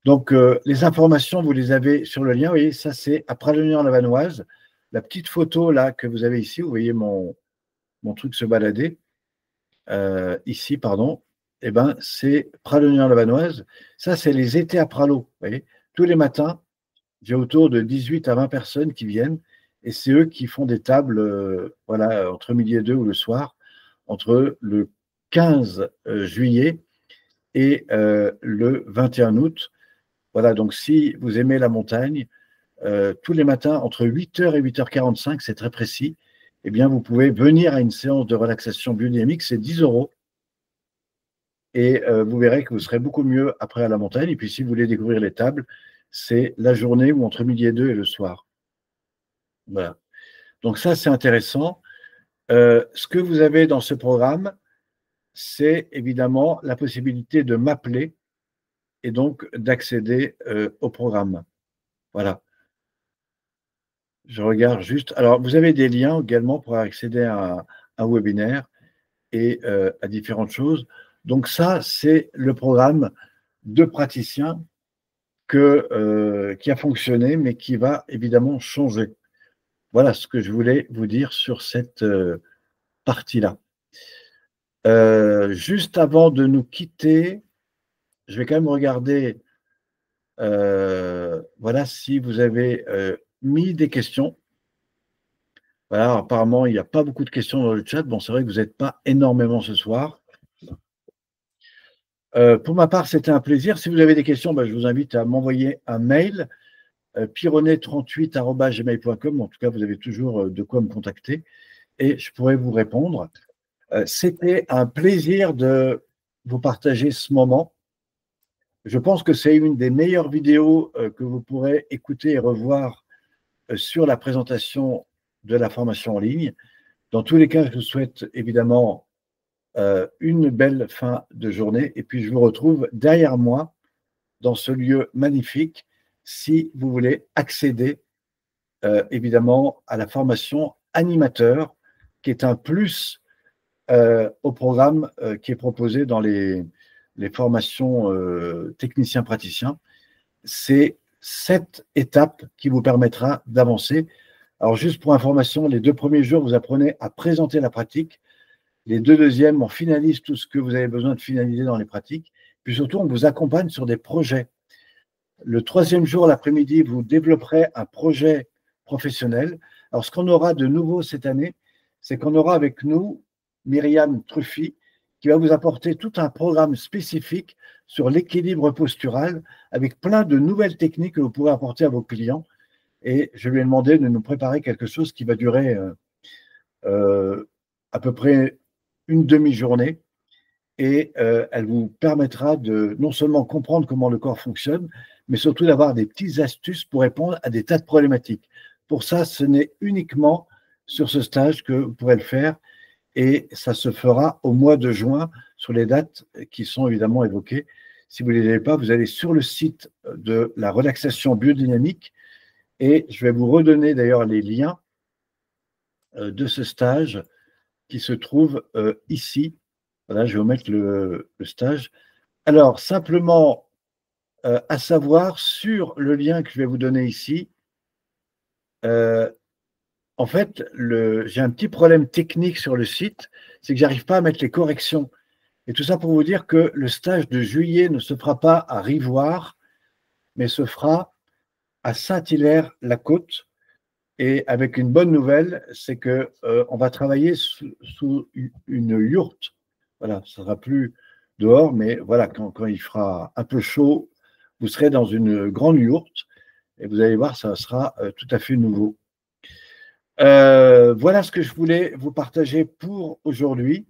Donc, les informations, vous les avez sur le lien. Vous voyez, ça, c'est à Pralognan-la-Vanoise. La petite photo là que vous avez ici, vous voyez mon truc se balader, ici, pardon, eh ben, c'est Pralognan-la-Vanoise. Ça, c'est les étés à Pralo. Vous voyez, tous les matins, j'ai autour de 18 à 20 personnes qui viennent et c'est eux qui font des tables voilà, entre midi et 2 ou le soir, entre le 15 juillet et le 21 août. Voilà, donc si vous aimez la montagne, tous les matins, entre 8h et 8h45, c'est très précis, eh bien, vous pouvez venir à une séance de relaxation biodynamique, c'est 10 €. Et vous verrez que vous serez beaucoup mieux après à la montagne. Et puis, si vous voulez découvrir les tables, c'est la journée ou entre midi et 2 et le soir. Voilà. Donc ça, c'est intéressant. Ce que vous avez dans ce programme, c'est évidemment la possibilité de m'appeler et donc d'accéder au programme. Voilà. Je regarde juste. Alors, vous avez des liens également pour accéder à un webinaire et à différentes choses. Donc ça, c'est le programme de praticien qui a fonctionné, mais qui va évidemment changer. Voilà ce que je voulais vous dire sur cette partie-là. Juste avant de nous quitter, je vais quand même regarder voilà, si vous avez mis des questions. Voilà, apparemment, il n'y a pas beaucoup de questions dans le chat. Bon, c'est vrai que vous n'êtes pas énormément ce soir. Pour ma part, c'était un plaisir. Si vous avez des questions, je vous invite à m'envoyer un mail, pironnet38@gmail.com. En tout cas, vous avez toujours de quoi me contacter et je pourrai vous répondre. C'était un plaisir de vous partager ce moment. Je pense que c'est une des meilleures vidéos que vous pourrez écouter et revoir sur la présentation de la formation en ligne. Dans tous les cas, je vous souhaite évidemment une belle fin de journée et puis je vous retrouve derrière moi dans ce lieu magnifique si vous voulez accéder évidemment à la formation animateur qui est un plus au programme qui est proposé dans les formations techniciens praticiens. C'est cette étape qui vous permettra d'avancer. Alors, juste pour information, les 2 premiers jours, vous apprenez à présenter la pratique. Les 2 deuxièmes, on finalise tout ce que vous avez besoin de finaliser dans les pratiques. Puis surtout, on vous accompagne sur des projets. Le 3e jour, l'après-midi, vous développerez un projet professionnel. Alors, ce qu'on aura de nouveau cette année, c'est qu'on aura avec nous Myriam Truffy, qui va vous apporter tout un programme spécifique sur l'équilibre postural avec plein de nouvelles techniques que vous pourrez apporter à vos clients. Et je lui ai demandé de nous préparer quelque chose qui va durer à peu près une demi-journée. Et elle vous permettra de non seulement comprendre comment le corps fonctionne, mais surtout d'avoir des petites astuces pour répondre à des tas de problématiques. Pour ça, ce n'est uniquement sur ce stage que vous pourrez le faire et ça se fera au mois de juin sur les dates qui sont évidemment évoquées. Si vous ne les avez pas, vous allez sur le site de la relaxation biodynamique et je vais vous redonner d'ailleurs les liens de ce stage qui se trouve ici. Voilà, je vais vous mettre le stage. Alors, simplement, à savoir, sur le lien que je vais vous donner ici, en fait, j'ai un petit problème technique sur le site, c'est que j'arrive pas à mettre les corrections. Et tout ça pour vous dire que le stage de juillet ne se fera pas à Rivoire, mais se fera à Saint-Hilaire-la-Côte. Et avec une bonne nouvelle, c'est que on va travailler sous une yourte. Voilà, ça ne sera plus dehors, mais voilà, quand il fera un peu chaud, vous serez dans une grande yourte et vous allez voir, ça sera tout à fait nouveau. Voilà ce que je voulais vous partager pour aujourd'hui.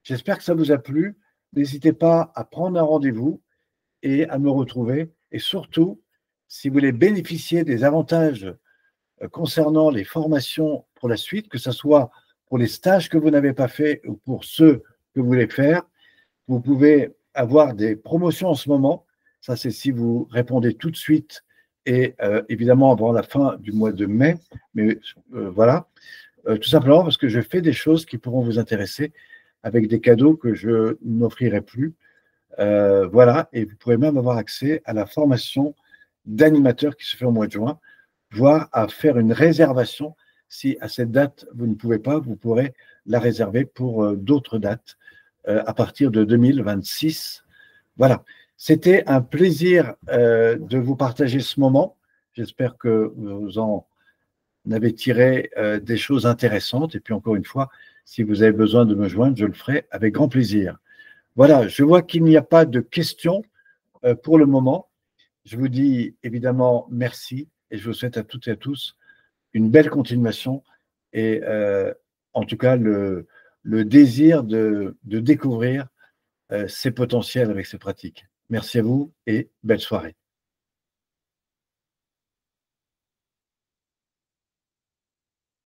J'espère que ça vous a plu. N'hésitez pas à prendre un rendez-vous et à me retrouver. Et surtout, si vous voulez bénéficier des avantages concernant les formations pour la suite, que ce soit pour les stages que vous n'avez pas fait ou pour ceux que vous voulez faire, vous pouvez avoir des promotions en ce moment. Ça, c'est si vous répondez tout de suite et évidemment avant la fin du mois de mai. Mais voilà, tout simplement parce que je fais des choses qui pourront vous intéresser avec des cadeaux que je n'offrirai plus. Voilà, et vous pourrez même avoir accès à la formation d'animateur qui se fait au mois de juin, voire à faire une réservation. Si à cette date, vous ne pouvez pas, vous pourrez la réserver pour d'autres dates à partir de 2026. Voilà, c'était un plaisir de vous partager ce moment. J'espère que vous en avez tiré des choses intéressantes. Et puis encore une fois, si vous avez besoin de me joindre, je le ferai avec grand plaisir. Voilà, je vois qu'il n'y a pas de questions pour le moment. Je vous dis évidemment merci et je vous souhaite à toutes et à tous une belle continuation et en tout cas le désir de découvrir ses potentiels avec ces pratiques. Merci à vous et belle soirée.